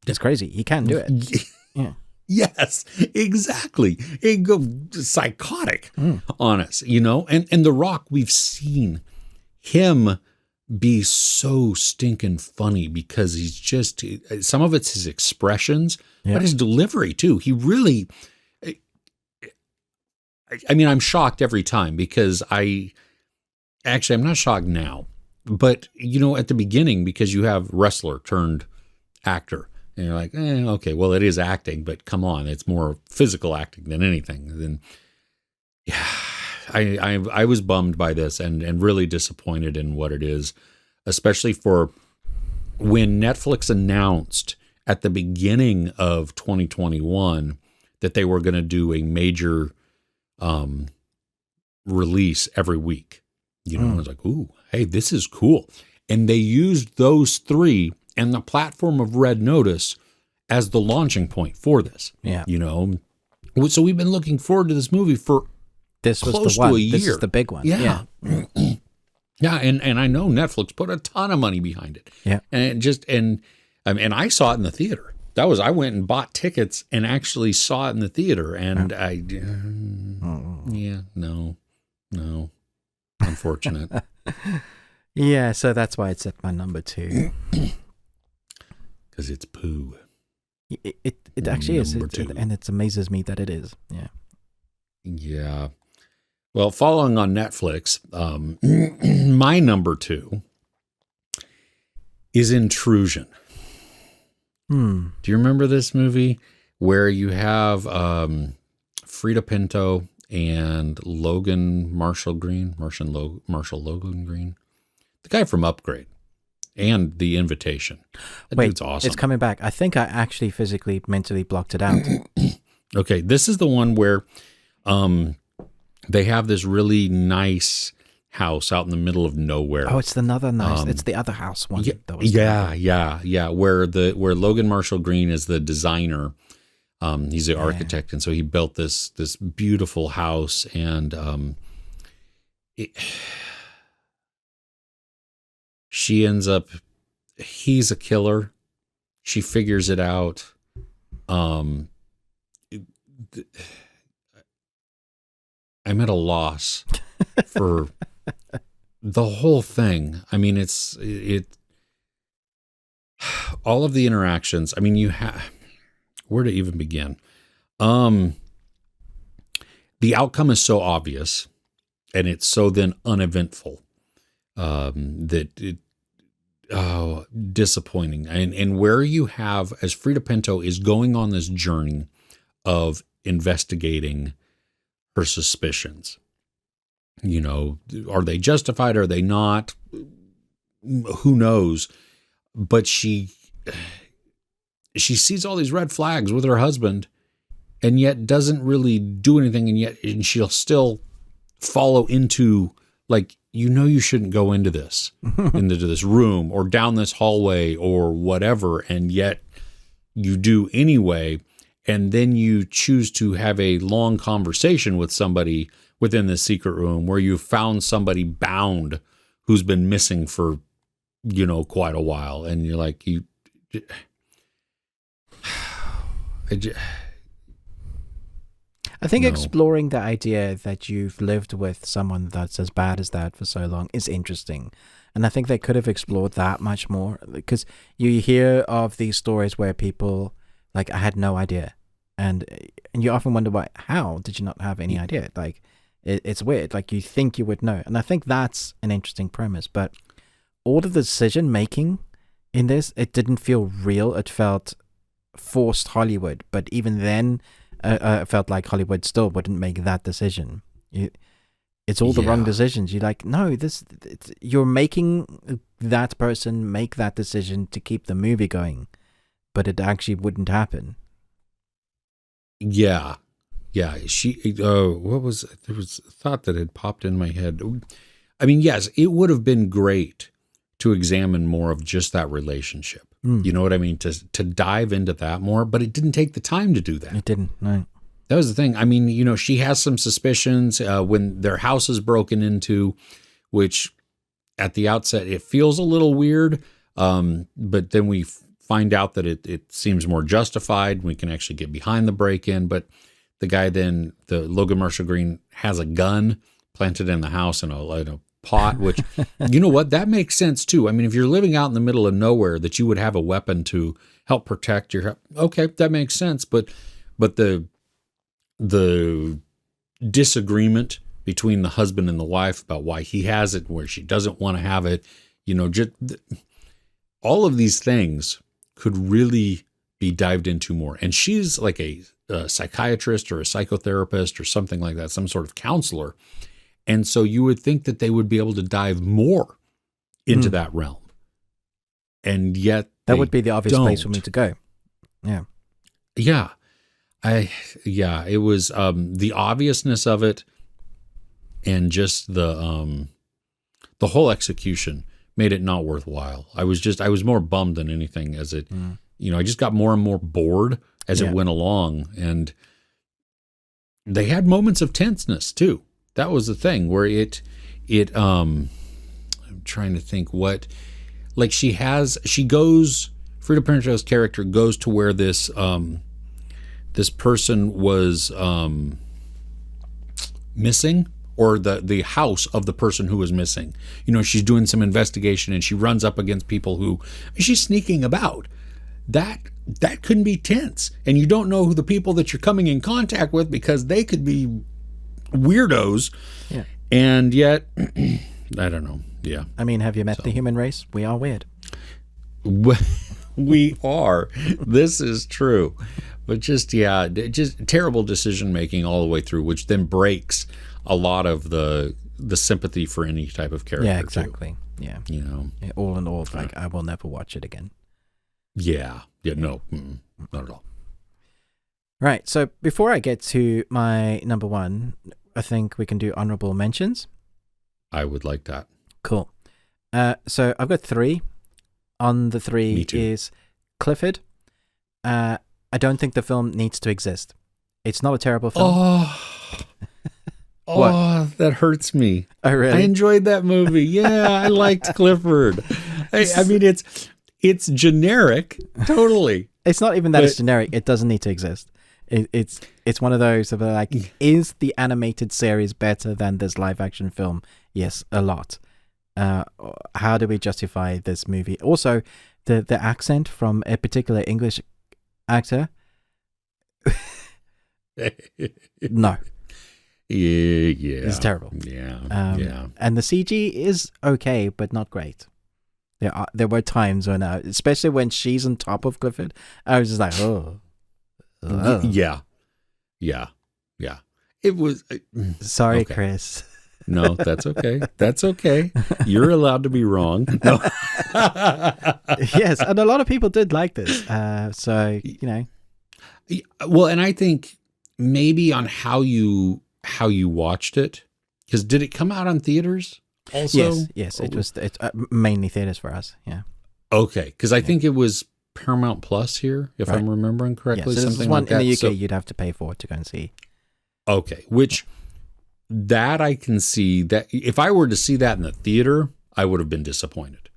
It's crazy. He can do it. Yeah. Yes, exactly. It go psychotic on us, you know? And The Rock, we've seen him be so stinking funny because he's just, some of it's his expressions, but his delivery too. He really, I mean, I'm shocked every time because I'm not shocked now, but you know, at the beginning, because you have wrestler turned actor and you're like, okay, well, it is acting, but come on, it's more physical acting than anything. Then, yeah. I was bummed by this and really disappointed in what it is, especially for when Netflix announced at the beginning of 2021 that they were going to do a major release every week. You know, I was like, ooh, hey, this is cool. And they used those three and the platform of Red Notice as the launching point for this. Yeah. You know, so we've been looking forward to this movie for This was close the one. to a year. This is the big one. Yeah. Yeah, and I know Netflix put a ton of money behind it. Yeah. And I saw it in the theater. I went and bought tickets and actually saw it in the theater. And no. Unfortunate. Yeah, so that's why it's at my number 2. Because it's poo. It actually is. And it amazes me that it is. Yeah. Yeah. Well, following on Netflix, my number 2 is Intrusion. Do you remember this movie where you have Frida Pinto and Marshall Logan Green, the guy from Upgrade and The Invitation? That dude's awesome. It's coming back. I think I actually physically, mentally blocked it out. Okay, this is the one where they have this really nice house out in the middle of nowhere. Oh, it's another nice. It's the other house one. Yeah. Where Logan Marshall Green is the designer. He's the architect, and so he built this beautiful house. And she ends up. He's a killer. She figures it out. I'm at a loss for the whole thing. I mean, it all of the interactions. I mean, where to even begin? The outcome is so obvious, and it's so then uneventful, that it, disappointing. And where you have, as Frida Pinto is going on this journey of investigating her suspicions, are they justified? Are they not? Who knows? But she sees all these red flags with her husband, and yet doesn't really do anything. And she'll still follow into, like, you shouldn't go into this room or down this hallway or whatever. And yet you do anyway. And then you choose to have a long conversation with somebody within the secret room where you found somebody bound who's been missing for, quite a while. And you're like, I think exploring the idea that you've lived with someone that's as bad as that for so long is interesting. And I think they could have explored that much more, because you hear of these stories where people, like, I had no idea. And you often wonder, how did you not have any idea? Like, it's weird. Like, you think you would know. And I think that's an interesting premise. But all of the decision making in this, it didn't feel real. It felt forced Hollywood. But even then, I felt like Hollywood still wouldn't make that decision. It's all the wrong decisions. You're like, no, you're making that person make that decision to keep the movie going, but it actually wouldn't happen. Yeah. There was a thought that had popped in my head. I mean, yes, it would have been great to examine more of just that relationship. You know what I mean? To dive into that more, but it didn't take the time to do that. It didn't, no. That was the thing. I mean, she has some suspicions when their house is broken into, which at the outset, it feels a little weird. But then we find out that it seems more justified. We can actually get behind the break-in. But the guy then, the Logan Marshall Green, has a gun planted in the house in a pot, which, you know what, that makes sense too. I mean, if you're living out in the middle of nowhere, that you would have a weapon to help protect your, okay, that makes sense. But the disagreement between the husband and the wife about why he has it, where she doesn't want to have it, just all of these things could really be dived into more. And she's like a psychiatrist or a psychotherapist or something like that, some sort of counselor. And so you would think that they would be able to dive more into that realm. And yet that would be the obvious place for me to go. Yeah. Yeah. It was the obviousness of it, and just the whole execution made it not worthwhile. I was more bummed than anything as it, I just got more and more bored as it went along. And they had moments of tenseness too. That was the thing where I'm trying to think what, like Frida Pinto's character goes to where this person was missing, or the house of the person who was missing. She's doing some investigation and she runs up against people who she's sneaking about. That couldn't be tense. And you don't know who the people that you're coming in contact with, because they could be weirdos. Yeah. And yet, I don't know. Yeah. I mean, have you met the human race? We are weird. We are. This is true. But just terrible decision making all the way through, which then breaks a lot of the sympaty for any type of character. Yeah, exactly. Too. Yeah. All in all, like, I will never watch it again. Yeah. No, not at all. Right. So before I get to my number one, I think we can do honorable mentions. I would like that. Cool. So I've got three. On the three is Clifford. I don't think the film needs to exist. It's not a terrible film. Oh, that hurts me. Oh, really? I enjoyed that movie. Yeah, I liked Clifford. I mean, it's generic, totally. It's not even that it's generic. It doesn't need to exist. It's one of those of like, is the animated series better than this live action film? Yes, a lot. How do we justify this movie? Also, the accent from a particular English actor. No, Yeah. it's terrible. Yeah. And the CG is okay, but not great. There were times when, especially when she's on top of Clifford, I was just like, oh. Yeah. It was. Sorry, okay. Chris. No, that's okay. That's okay. You're allowed to be wrong. No. Yes, and a lot of people did like this. So, Well, and I think maybe on how you watched it, because did it come out on theaters also? Yes, it was mainly theaters for us. Yeah. Okay, because I think it was Paramount Plus here, if I'm remembering correctly. Yeah, so something one like that. in the UK you'd have to pay for to go and see. Okay, which that I can see that if I were to see that in the theater, I would have been disappointed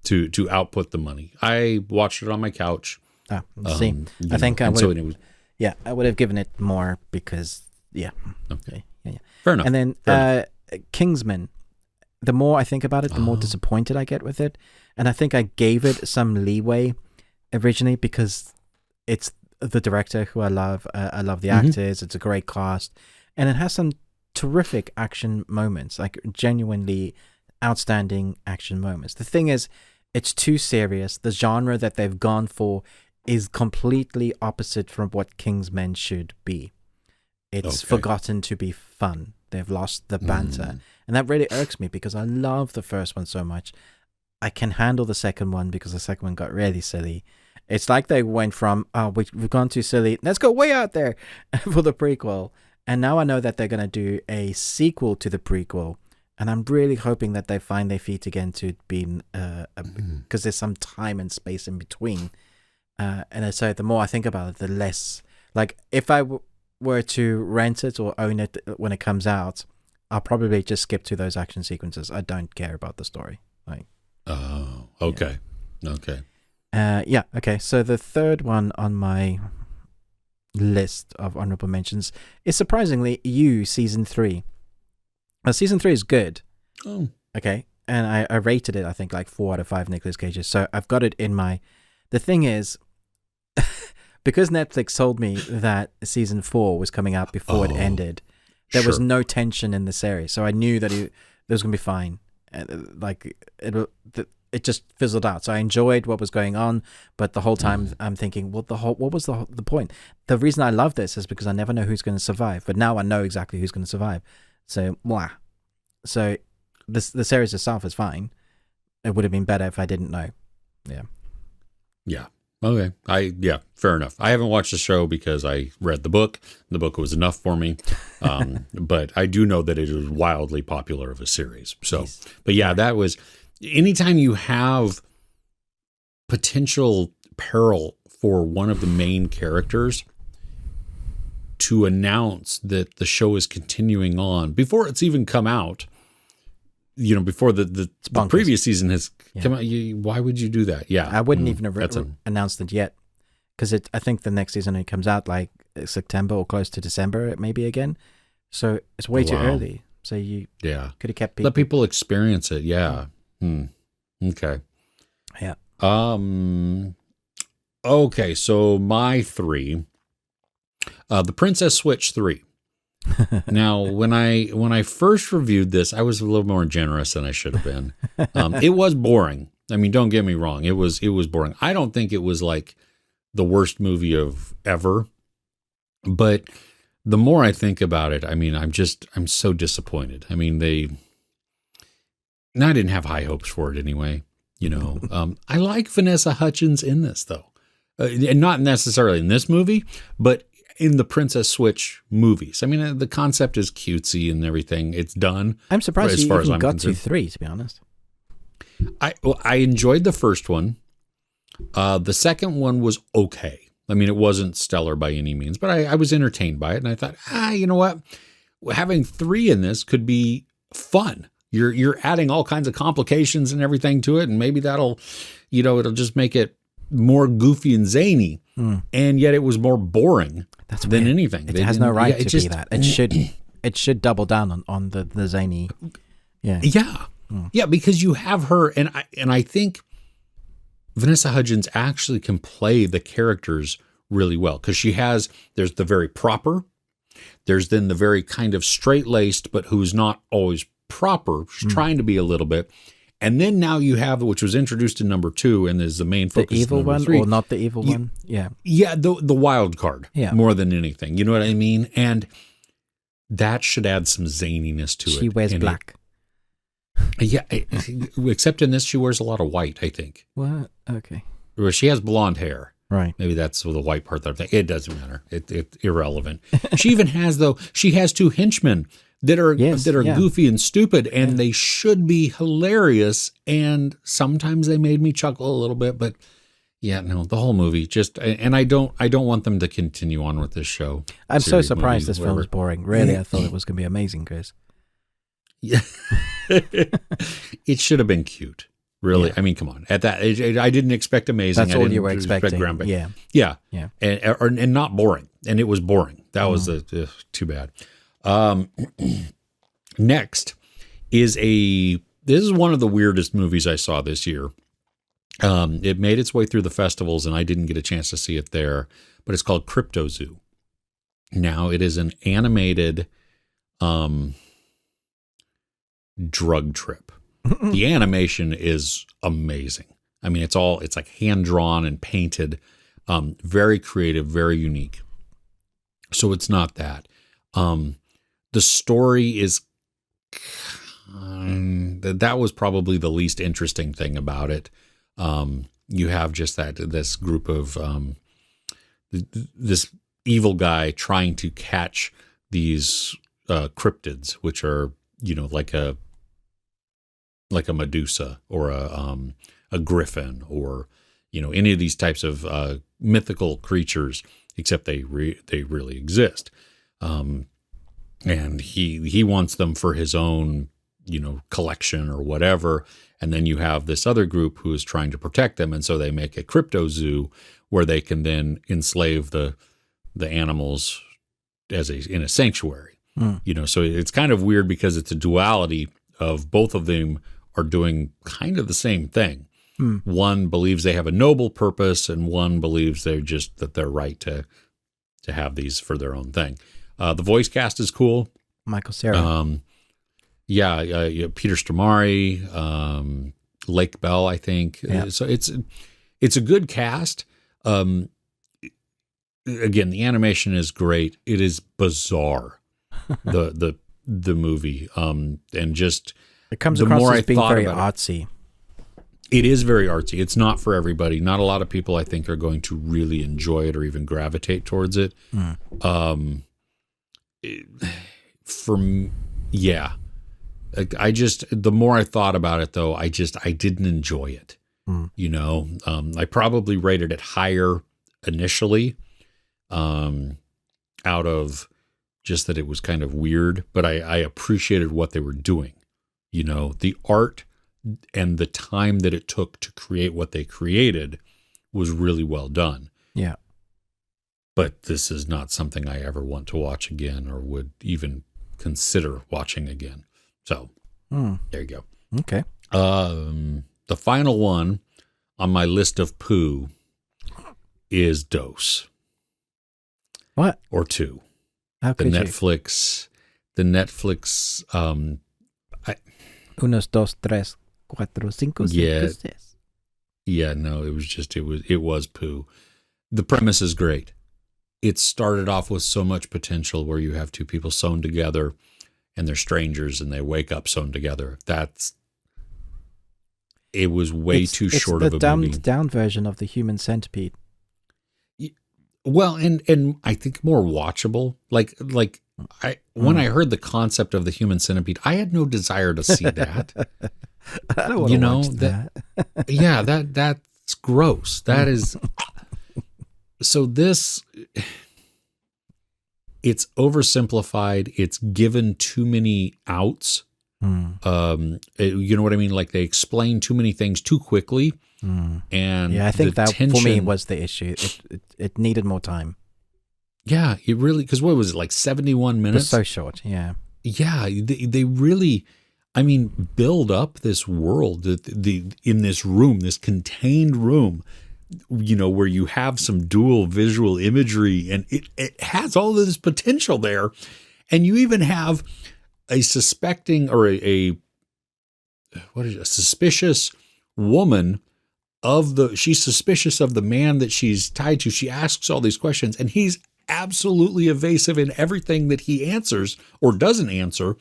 to output the money. I watched it on my couch. I think I would. So I would have given it more because yeah. Okay. Yeah. Fair enough. And then Kingsman. The more I think about it, the more disappointed I get with it, and I think I gave it some leeway originally because it's the director who I love. I love the actors. It's a great cast, and it has some terrific action moments, like genuinely outstanding action moments. The thing is, it's too serious. The genre that they've gone for is completely opposite from what Kingsmen should be. It's forgotten to be fun. They've lost the banter. And that really irks me because I love the first one so much. I can handle the second one because the second one got really silly. It's like they went from, we've gone too silly, let's go way out there for the prequel. And now I know that they're going to do a sequel to the prequel. And I'm really hoping that they find their feet again to be, because there's some time and space in between. And so the more I think about it, the less, like if I were to rent it or own it when it comes out, I'll probably just skip to those action sequences. I don't care about the story. Okay. Okay. So the third one on my list of honorable mentions is surprisingly season 3. Season 3 is good. Oh. Okay. And I rated it, I think, like 4 out of 5 Nicolas Cages. So I've got it in my... The thing is, because Netflix told me that season 4 was coming out before it ended, there was no tension in the series. So I knew that it was going to be fine. It just fizzled out. So I enjoyed what was going on, but the whole time I'm thinking, what was the point? The reason I love this is because I never know who's going to survive, but now I know exactly who's going to survive. So, So the series itself is fine. It would have been better if I didn't know. Yeah. Okay. Fair enough. I haven't watched the show because I read the book. The book was enough for me. But I do know that it is wildly popular of a series. So, but yeah, that was, anytime you have potential peril for one of the main characters, to announce that the show is continuing on before it's even come out, before the previous season has come out, why would you do that? Yeah. I wouldn't even have announced it yet because I think the next season it comes out like September or close to December, maybe again. So it's way too early. So you could have kept people. Let people experience it. Yeah. Okay. Yeah. Okay. So my 3, The Princess Switch 3. Now, when I first reviewed this, I was a little more generous than I should have been. It was boring. I mean, don't get me wrong. It was boring. I don't think it was like the worst movie of ever, but the more I think about it, I mean, I'm so disappointed. I mean, I didn't have high hopes for it anyway. I like Vanessa Hudgens in this though, and not necessarily in this movie, but in the Princess Switch movies. I mean, the concept is cutesy and everything. It's done. I'm surprised you even got to 3, to be honest. I enjoyed the first one. The second one was okay. I mean, it wasn't stellar by any means, but I was entertained by it. And I thought, you know what? Having 3 in this could be fun. You're adding all kinds of complications and everything to it. And maybe that'll, it'll just make it more goofy and zany. And yet it was more boring than anything. It has no right to be that. It should double down on the zany. Yeah. Yeah. Yeah, because you have her, and I think Vanessa Hudgens actually can play the characters really well because there's the very proper There's then the very kind of straight-laced, but who's not always proper, trying to be a little bit. And then now you have, which was introduced in number 2 and is the main focus. The evil one 3. or not the evil one? Yeah. Yeah, the wild card more than anything. You know what I mean? And that should add some zaniness to it. She wears black. Except in this, she wears a lot of white, I think. What? Okay. Or she has blonde hair. Right. Maybe that's the white part that I'm thinking. It doesn't matter. It's irrelevant. She even has, though, she has 2 henchmen that are goofy and stupid, and they should be hilarious. And sometimes they made me chuckle a little bit, but the whole movie just, and I don't want them to continue on with this show. I'm so surprised this film is boring. Really, I thought it was going to be amazing, Chris. Yeah, it should have been cute. Really, I mean, come on. At that age, I didn't expect amazing. That's all you were expecting. Yeah, and not boring. And it was boring. That was too bad. Next is this is one of the weirdest movies I saw this year. It made its way through the festivals, and I didn't get a chance to see it there. But it's called Crypto Zoo. Now it is an animated drug trip. The animation is amazing. I mean, it's like hand drawn and painted, very creative, very unique. So it's not that. The story is that was probably the least interesting thing about it. You have just this group of this evil guy trying to catch these cryptids, which are like a Medusa or a griffin or any of these types of mythical creatures, except they really exist. And he wants them for his own collection or whatever. And then you have this other group who is trying to protect them, and so they make a crypto zoo where they can then enslave the animals in a sanctuary. So it's kind of weird because it's a duality of both of them are doing kind of the same thing. One believes they have a noble purpose, and one believes that they're right to have these for their own thing. The voice cast is cool. Michael Cera. Peter Stormare, Lake Bell, I think. Yeah. So it's a good cast. Again, the animation is great. It is bizarre. the movie, and just it comes across as being very artsy. It is very artsy. It's not for everybody. Not a lot of people, I think, are going to really enjoy it or even gravitate towards it. The more I thought about it, though, I didn't enjoy it. I probably rated it higher initially, out of just that it was kind of weird, but I appreciated what they were doing. The art and the time that it took to create what they created was really well done. Yeah. But this is not something I ever want to watch again or would even consider watching again. So there you go. Okay. The final one on my list of poo is Dose. What? Or 2. How could The Netflix, Unos, dos, tres, cuatro, cinco, seis. Yeah, no, it was poo. The premise is great. It started off with so much potential where you have 2 people sewn together and they're strangers and they wake up sewn together. It was way too short of a movie. It's the dumbed down version of the Human Centipede. Well, and I think more watchable. When I heard the concept of the Human Centipede, I had no desire to see that. I don't want to watch that. That's gross. That is. So this, it's oversimplified. It's given too many outs. You know what I mean? Like they explain too many things too quickly. And I think that for me was the issue. It needed more time. Yeah, it really, because what was it, like 71 minutes? It was so short, yeah. Yeah, they really, build up this world in this room, this contained room where you have some dual visual imagery, and it has all of this potential there. And you even have a suspecting or a suspicious woman she's suspicious of the man that she's tied to. She asks all these questions, and he's absolutely evasive in everything that he answers or doesn't answer.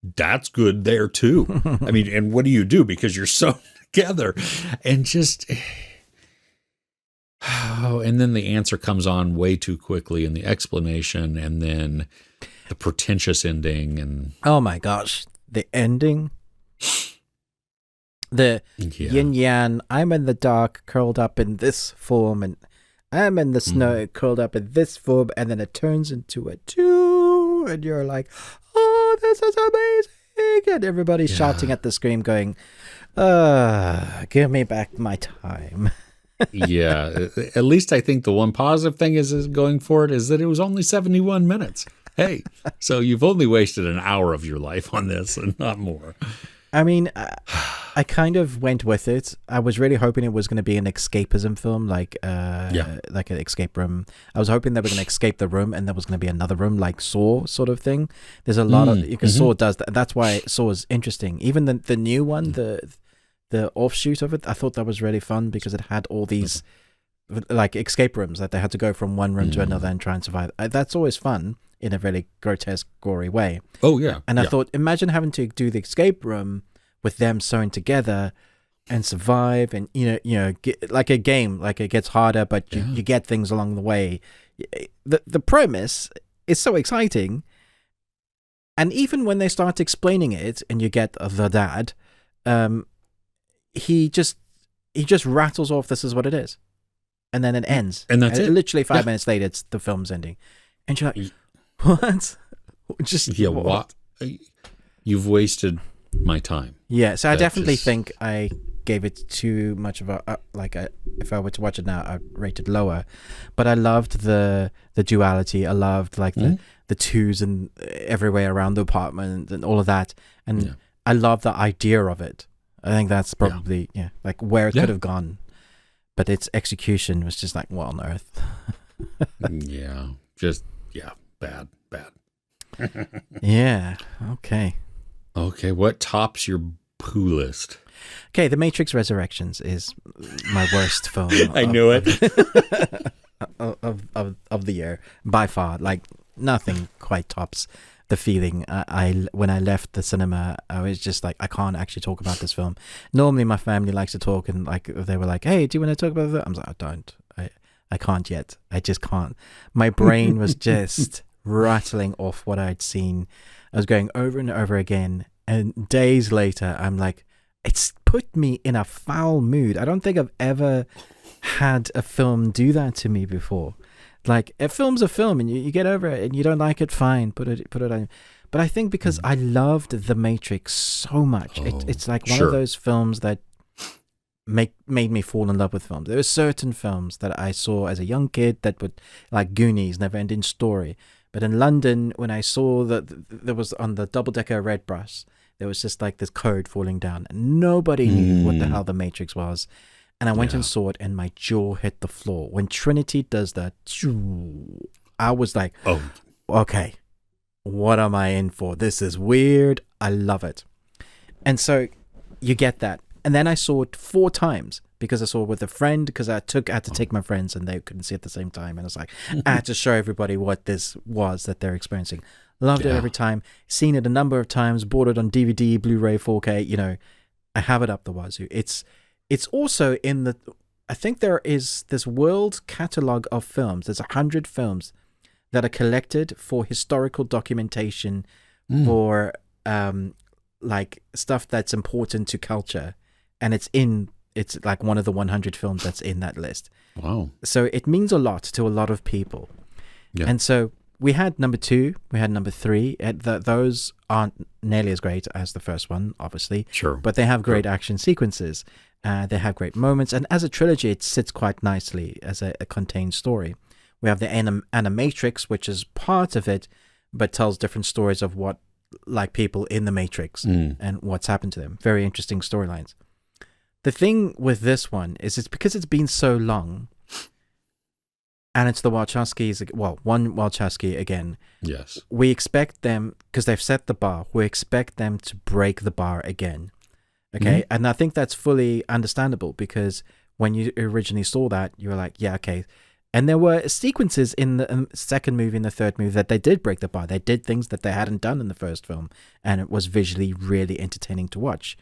That's good there too. I mean, and what do you do? Because you're sewn together, and just, and then the answer comes on way too quickly, and the explanation, and then the pretentious ending, and oh my gosh, the ending. The yin yang, I'm in the dark, curled up in this form, and I'm in the snow, curled up in this form, and then it turns into a two, and you're like, oh, this is amazing, and everybody's shouting at the screen going, give me back my time. Yeah, at least I think the one positive thing is going for it is that it was only 71 minutes. Hey, so you've only wasted an hour of your life on this and not more. I mean, I kind of went with it. I was really hoping it was going to be an escapism film, like an escape room. I was hoping they were going to escape the room and there was going to be another room, like Saw sort of thing. There's a lot of, because Saw does that. That's why Saw is interesting. Even the new one, the offshoot of it, I thought that was really fun because it had all these like escape rooms that they had to go from one room to another and try and survive. That's always fun in a really grotesque, gory way. Oh, yeah. And I thought, imagine having to do the escape room with them sewn together and survive, and get, like a game, like it gets harder, but you get things along the way. The premise is so exciting, and even when they start explaining it, and you get the dad, he just rattles off, "This is what it is," and then it ends, and that's it. Literally 5 minutes later, it's the film's ending, and you're like, "What?" What? You've wasted my time. Yeah, so I definitely think I gave it too much of a if I were to watch it now, I'd rate it lower. But I loved the duality. I loved like the twos and everywhere around the apartment and all of that. And I love the idea of it. I think that's probably like where it could have gone. But its execution was just like, what on earth? Bad. Yeah. Okay, what tops your poo list? Okay, The Matrix Resurrections is my worst film. I knew it. of the year by far. Like nothing quite tops the feeling. I when I left the cinema, I was just like, I can't actually talk about this film. Normally, my family likes to talk, and like they were like, "Hey, do you want to talk about that?" I'm like, I don't. I can't yet. I just can't. My brain was just rattling off what I'd seen. I was going over and over again, and days later, I'm like, it's put me in a foul mood. I don't think I've ever had a film do that to me before. Like, a film's a film, and you get over it, and you don't like it, fine, put it on. But I think because I loved The Matrix so much, it's like one of those films that made me fall in love with films. There were certain films that I saw as a young kid that would, like Goonies, Never Ending Story. But in London, when I saw that there was on the double-decker red bus, there was just like this code falling down, and nobody knew what the hell The Matrix was. And I went and saw it, and my jaw hit the floor. When Trinity does that, I was like, oh, okay, what am I in for? This is weird. I love it. And so you get that. And then I saw it 4 times because I saw it with a friend, because I had to take my friends and they couldn't see it at the same time. And I was like, I had to show everybody what this was that they're experiencing. Loved it every time. Seen it a number of times. Bought it on DVD, Blu-ray, 4K. I have it up the wazoo. It's also in the... I think there is this world catalogue of films. There's 100 films that are collected for historical documentation for like stuff that's important to culture. And it's like one of the 100 films that's in that list. Wow. So it means a lot to a lot of people. Yeah. And so we had number 2, we had number 3. Those aren't nearly as great as the first one, obviously. Sure. But they have great action sequences. They have great moments. And as a trilogy, it sits quite nicely as a contained story. We have the Animatrix, which is part of it, but tells different stories of what, like, people in the Matrix and what's happened to them. Very interesting storylines. The thing with this one is it's because it's been so long, and it's the Wachowskis, well, one Wachowski again. Yes. We expect them, because they've set the bar, we expect them to break the bar again. Okay? And I think that's fully understandable, because when you originally saw that, you were like, yeah, okay. And there were sequences in the second movie and the third movie that they did break the bar. They did things that they hadn't done in the first film, and it was visually really entertaining to watch.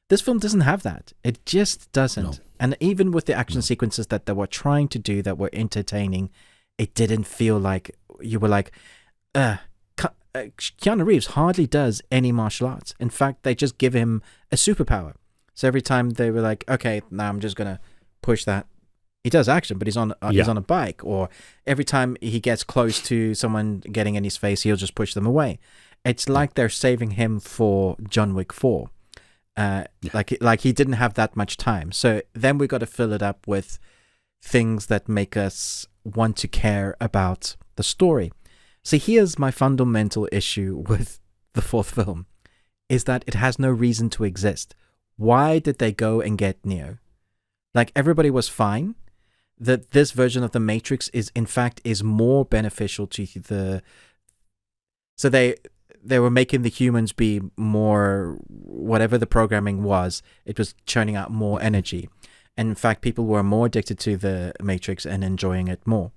This film doesn't have that. It just doesn't. No. And even with the action sequences that they were trying to do that were entertaining, it didn't feel like you were like, Keanu Reeves hardly does any martial arts. In fact, they just give him a superpower. So every time they were like, okay, now I'm just going to push that. He does action, but he's on a bike. Or every time he gets close to someone getting in his face, he'll just push them away. It's like they're saving him for John Wick 4. Like he didn't have that much time. So then we got to fill it up with things that make us want to care about the story. See, here's my fundamental issue with the fourth film, is that it has no reason to exist. Why did they go and get Neo? Like, everybody was fine. That this version of the Matrix is more beneficial to the... So they were making the humans be more, whatever the programming was, it was churning out more energy. And in fact, people were more addicted to the Matrix and enjoying it more.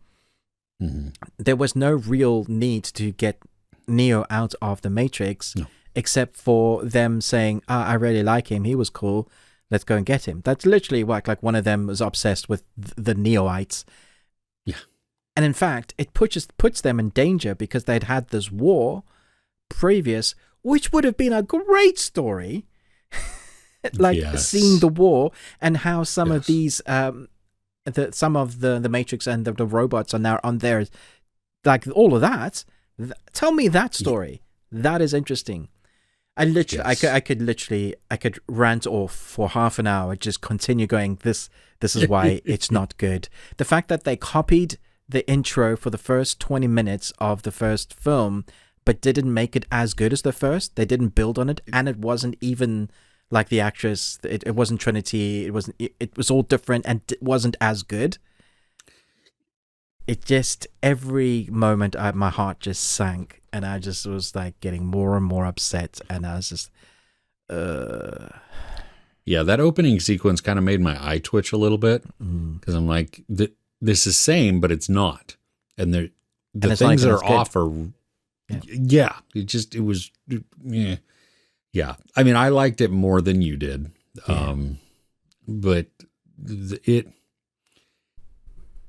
Mm-hmm. There was no real need to get Neo out of the Matrix, except for them saying, I really like him, he was cool, let's go and get him. That's literally what, like, one of them was obsessed with the Neoites. Yeah. And in fact, it puts them in danger because they'd had this war previous, which would have been a great story. Seeing the war and how some of these some of the Matrix and the robots are now on there, like all of that. Tell me that story. That is interesting. I could rant off for half an hour, just continue going, this is why it's not good. The fact that they copied the intro for the first 20 minutes of the first film, but didn't make it as good as the first. They didn't build on it, and it wasn't even like the actress. It wasn't Trinity. It was all different, and it wasn't as good. It just, every moment my heart just sank, and I just was like getting more and more upset, and I was just Yeah, that opening sequence kind of made my eye twitch a little bit, because I'm like, this is same, but it's not. And the things that are off are it was I mean, I liked it more than you did, but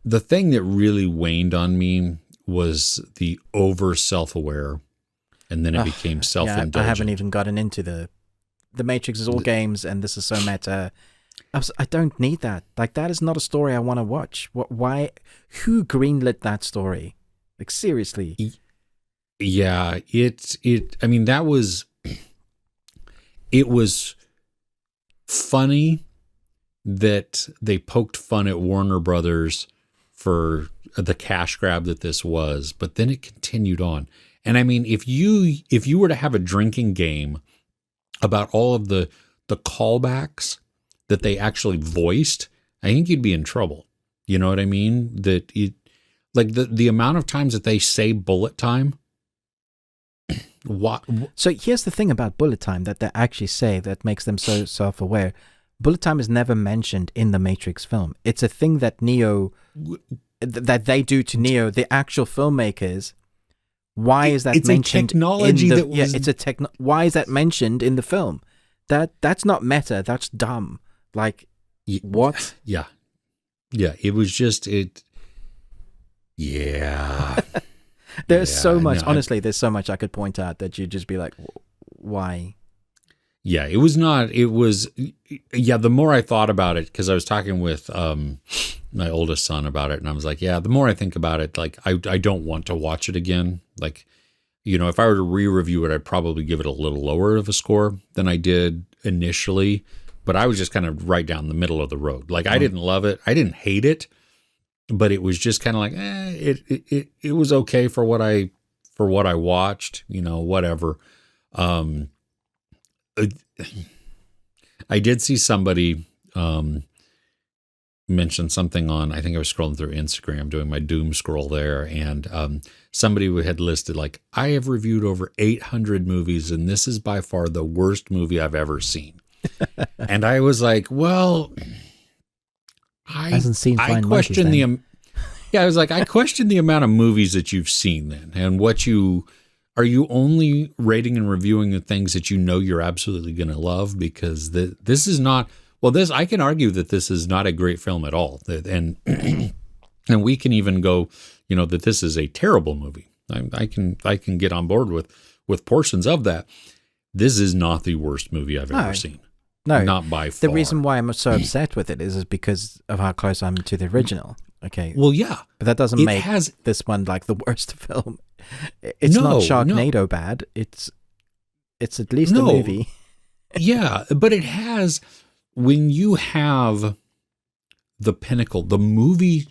the thing that really waned on me was the over self-aware, and then it became self-indulgent. I haven't even gotten into the Matrix is all games, and this is so meta. I don't need that. Like, that is not a story I want to watch. Why? Who greenlit that story? Like, seriously. Yeah, I mean, it was funny that they poked fun at Warner Brothers for the cash grab that this was, but then it continued on. And I mean, if you were to have a drinking game about all of the callbacks that they actually voiced, I think you'd be in trouble. You know what I mean? That like the amount of times that they say bullet time. What? So here's the thing about bullet time that they actually say that makes them so self-aware. Bullet time is never mentioned in the Matrix film. It's a thing that that they do to Neo, the actual filmmakers. Why is that mentioned? It's a technology why is that mentioned in the film? That's not meta. That's dumb. Like, what? Yeah. It was just it. Yeah. There's so much. Honestly, there's so much I could point out that you'd just be like, why? Yeah, it was not. It was. Yeah, the more I thought about it, because I was talking with my oldest son about it, and I was like, yeah, the more I think about it, like, I don't want to watch it again. Like, you know, if I were to re-review it, I'd probably give it a little lower of a score than I did initially. But I was just kind of right down the middle of the road. Like, I didn't love it. I didn't hate it. But it was just kind of like, it was okay for what I watched, you know, whatever. I did see somebody mentioned something on, I think I was scrolling through Instagram, doing my doom scroll there, and somebody had listed, like, I have reviewed over 800 movies, and this is by far the worst movie I've ever seen. And I was like, well, I question the, I was like, I question the amount of movies that you've seen then, and are you only rating and reviewing the things that you know you're absolutely going to love? Because this is not, I can argue that this is not a great film at all. And and we can even go, that this is a terrible movie. I can get on board with portions of that. This is not the worst movie I've ever seen. No, not by far. The reason why I'm so upset with it is because of how close I'm to the original. Okay. Well, yeah. But that doesn't make this one like the worst film. It's not Sharknado bad. It's at least a movie. Yeah, but it has, when you have the pinnacle, the movie,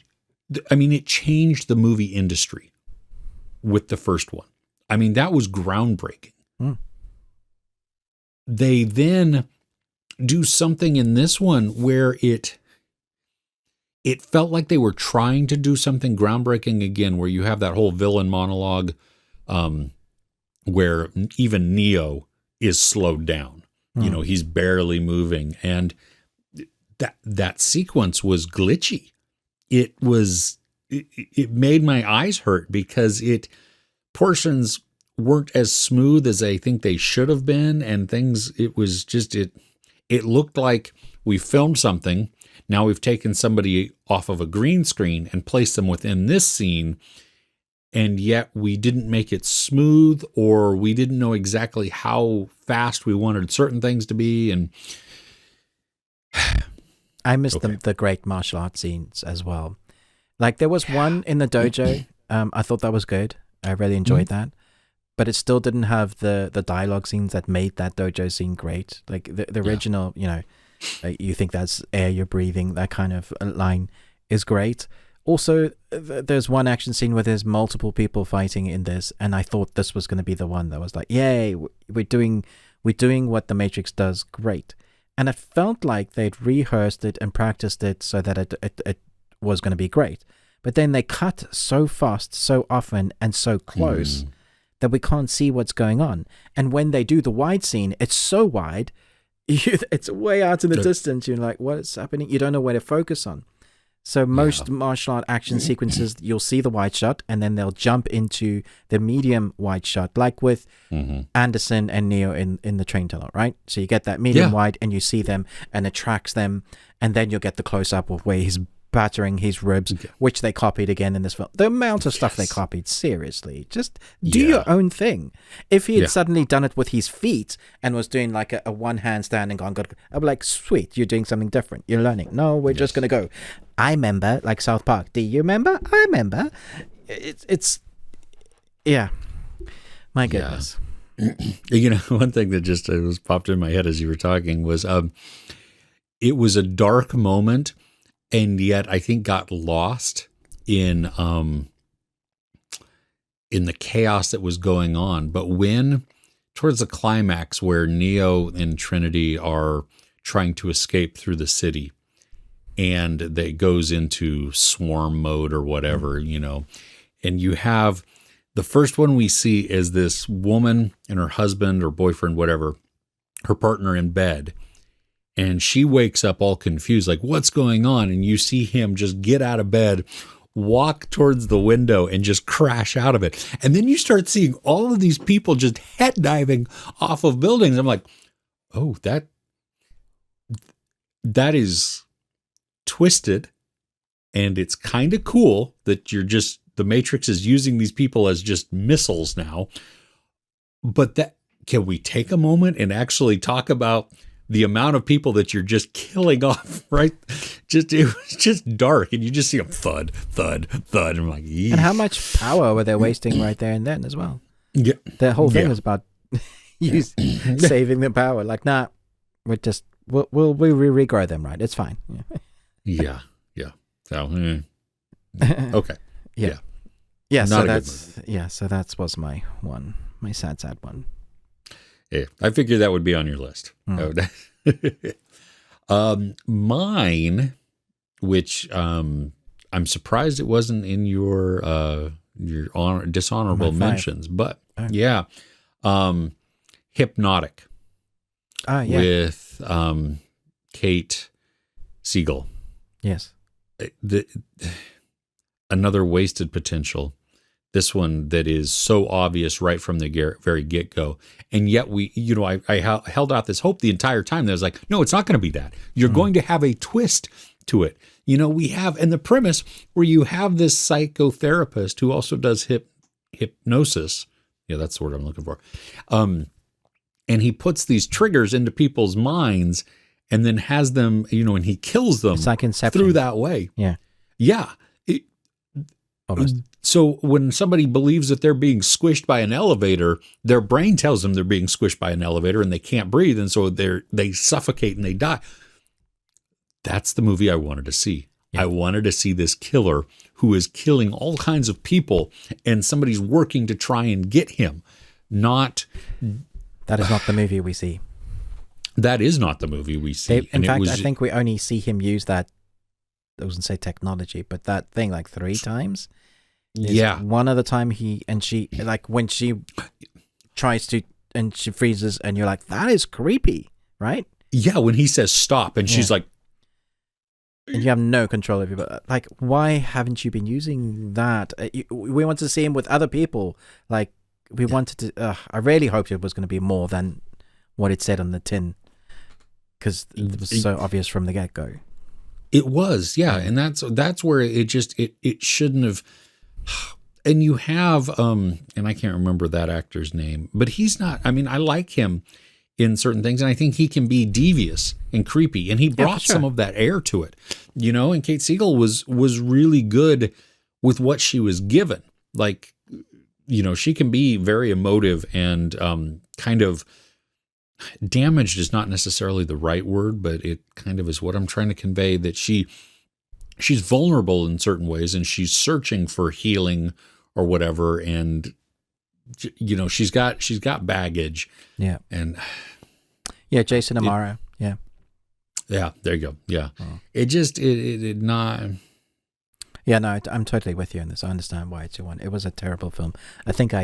it changed the movie industry with the first one. That was groundbreaking. They then do something in this one where it felt like they were trying to do something groundbreaking again, where you have that whole villain monologue, where even Neo is slowed down. He's barely moving, and that sequence was glitchy. It made my eyes hurt because portions weren't as smooth as I think they should have been, and things. It was just it looked like we filmed something. Now we've taken somebody off of a green screen and placed them within this scene, and yet we didn't make it smooth, or we didn't know exactly how fast we wanted certain things to be. And I missed the great martial arts scenes as well. Like, there was one in the dojo. I thought that was good. I really enjoyed that. But it still didn't have the dialogue scenes that made that dojo scene great. Like the original, you think that's air you're breathing, that kind of line is great. Also, there's one action scene where there's multiple people fighting in this, and I thought this was going to be the one that was like, yay, we're doing what the Matrix does great. And it felt like they'd rehearsed it and practiced it so that it was going to be great. But then they cut so fast, so often, and so close that we can't see what's going on. And when they do the wide scene, it's so wide, it's way out in the distance. You're like, what is happening? You don't know where to focus on. So most martial art action sequences, you'll see the wide shot, and then they'll jump into the medium wide shot, like with Anderson and Neo in the train tunnel, right? So you get that medium wide, and you see them, and it tracks them, and then you'll get the close-up of where he's battering his ribs, which they copied again in this film. The amount of stuff they copied, seriously, just do your own thing. If he had suddenly done it with his feet and was doing like a one-hand stand and gone, I'd be like, sweet, you're doing something different. You're learning. No, we're just going to go. I remember, like South Park. Do you remember? I remember. It's my goodness. One thing that just was popped in my head as you were talking was it was a dark moment, and yet I think got lost in the chaos that was going on. But when towards the climax where Neo and Trinity are trying to escape through the city, and that goes into swarm mode or whatever, and you have the first one we see is this woman and her husband or boyfriend, whatever, her partner in bed. And she wakes up all confused, like, what's going on? And you see him just get out of bed, walk towards the window, and just crash out of it. And then you start seeing all of these people just head diving off of buildings. I'm like, oh, that is twisted. And it's kind of cool that the Matrix is using these people as just missiles now. But can we take a moment and actually talk about the amount of people that you're just killing off, right? It was just dark, and you just see them thud, thud, thud. And I'm like, eesh. And how much power were they wasting right there and then as well? Yeah. The whole thing was about saving the power. Like, nah, we'll regrow them, right? It's fine. Yeah. So, okay. Yeah. So that was my sad one. Yeah, I figured that would be on your list. Mine, which I'm surprised it wasn't in your dishonorable mentions, but yeah, Hypnotic. Yeah. With Kate Siegel. Yes. Another wasted potential. This one that is so obvious right from the very get-go. And yet I held out this hope the entire time that I was like, no, it's not going to be that. You're going to have a twist to it. We have, and the premise where you have this psychotherapist who also does hypnosis. Yeah, that's the word I'm looking for. And he puts these triggers into people's minds and then has them, and he kills them it's like Inception. Through that way. Yeah. Yeah. Almost. So when somebody believes that they're being squished by an elevator, their brain tells them they're being squished by an elevator and they can't breathe. And so they suffocate and they die. That's the movie I wanted to see. Yeah. I wanted to see this killer who is killing all kinds of people and somebody's working to try and get him. That is not the movie we see. That is not the movie we see. In fact, I think we only see him use that, I wasn't say technology, but that thing like 3 times. Yeah. One other time she, like when she tries to, and she freezes and you're like, that is creepy, right? Yeah, when he says stop and she's like. And you have no control over it. Like, why haven't you been using that? We want to see him with other people. Like, we wanted to, I really hoped it was going to be more than what it said on the tin. Because it was so obvious from the get-go. It was, yeah. And that's where it shouldn't have. And you have, and I can't remember that actor's name, but he's not, I mean, I like him in certain things, and I think he can be devious and creepy, and he brought some of that air to it, and Kate Siegel was really good with what she was given. Like, she can be very emotive and kind of damaged is not necessarily the right word, but it kind of is what I'm trying to convey, that she's vulnerable in certain ways and she's searching for healing or whatever. And, she's got baggage. Yeah. And yeah, Jason Amaro. Yeah. Yeah. There you go. Yeah. Oh. It not. Yeah, no, I'm totally with you on this. I understand why it's your one. It was a terrible film. I think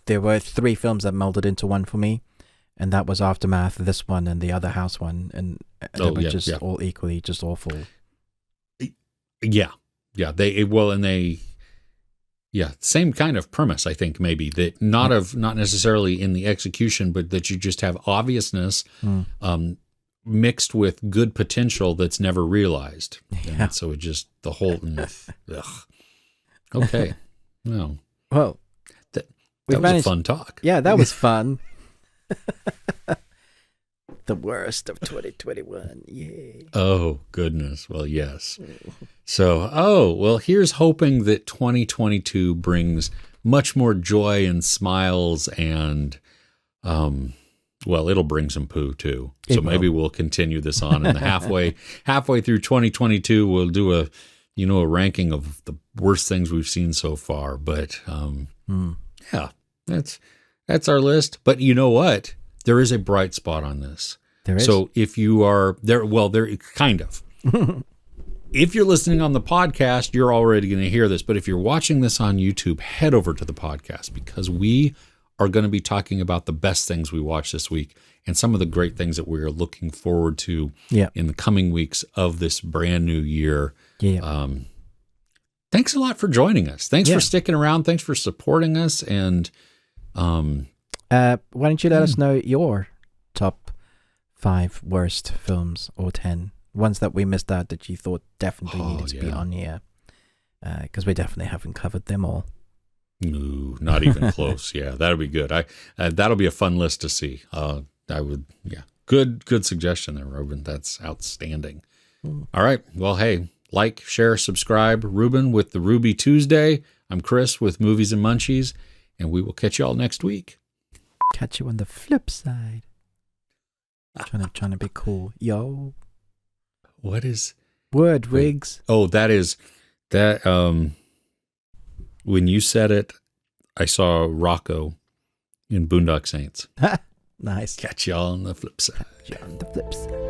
there were 3 films that melded into one for me. And that was Aftermath, this one, and the other house one, and they were just all equally just awful. Yeah, same kind of premise. I think maybe that not necessarily in the execution, but that you just have obviousness mixed with good potential that's never realized. Yeah. And so it just the whole. Okay, no. Well, that was a fun talk. Yeah, that was fun. The worst of 2021. Yay. Oh, goodness. Well, yes. So, here's hoping that 2022 brings much more joy and smiles and, it'll bring some poo too. So maybe we'll continue this on, and halfway through 2022, we'll do a ranking of the worst things we've seen so far. But, yeah, that's our list. But you know what? There is a bright spot on this. There is. So if you are there, there kind of. If you're listening on the podcast, you're already going to hear this. But if you're watching this on YouTube, head over to the podcast, because we are going to be talking about the best things we watched this week and some of the great things that we're looking forward to in the coming weeks of this brand new year. Yeah. Thanks a lot for joining us. Thanks for sticking around. Thanks for supporting us. And why don't you let us know your top 5 worst films, or 10 ones that we missed out that you thought definitely needed to be on here, because we definitely haven't covered them all. No, not even close. Yeah, that'll be good. That'll be a fun list to see. I would. Yeah, good suggestion there, Ruben. That's outstanding. All right. Well, hey, like, share, subscribe. Ruben with the Ruby Tuesday. I'm Chris with Movies and Munchies, and we will catch you all next week. Catch you on the flip side. Trying to be cool. Yo. What is word rigs? Oh, that is that when you said it, I saw Rocco in Boondock Saints. Nice. Catch y'all on the flip side. Catch you on the flip side.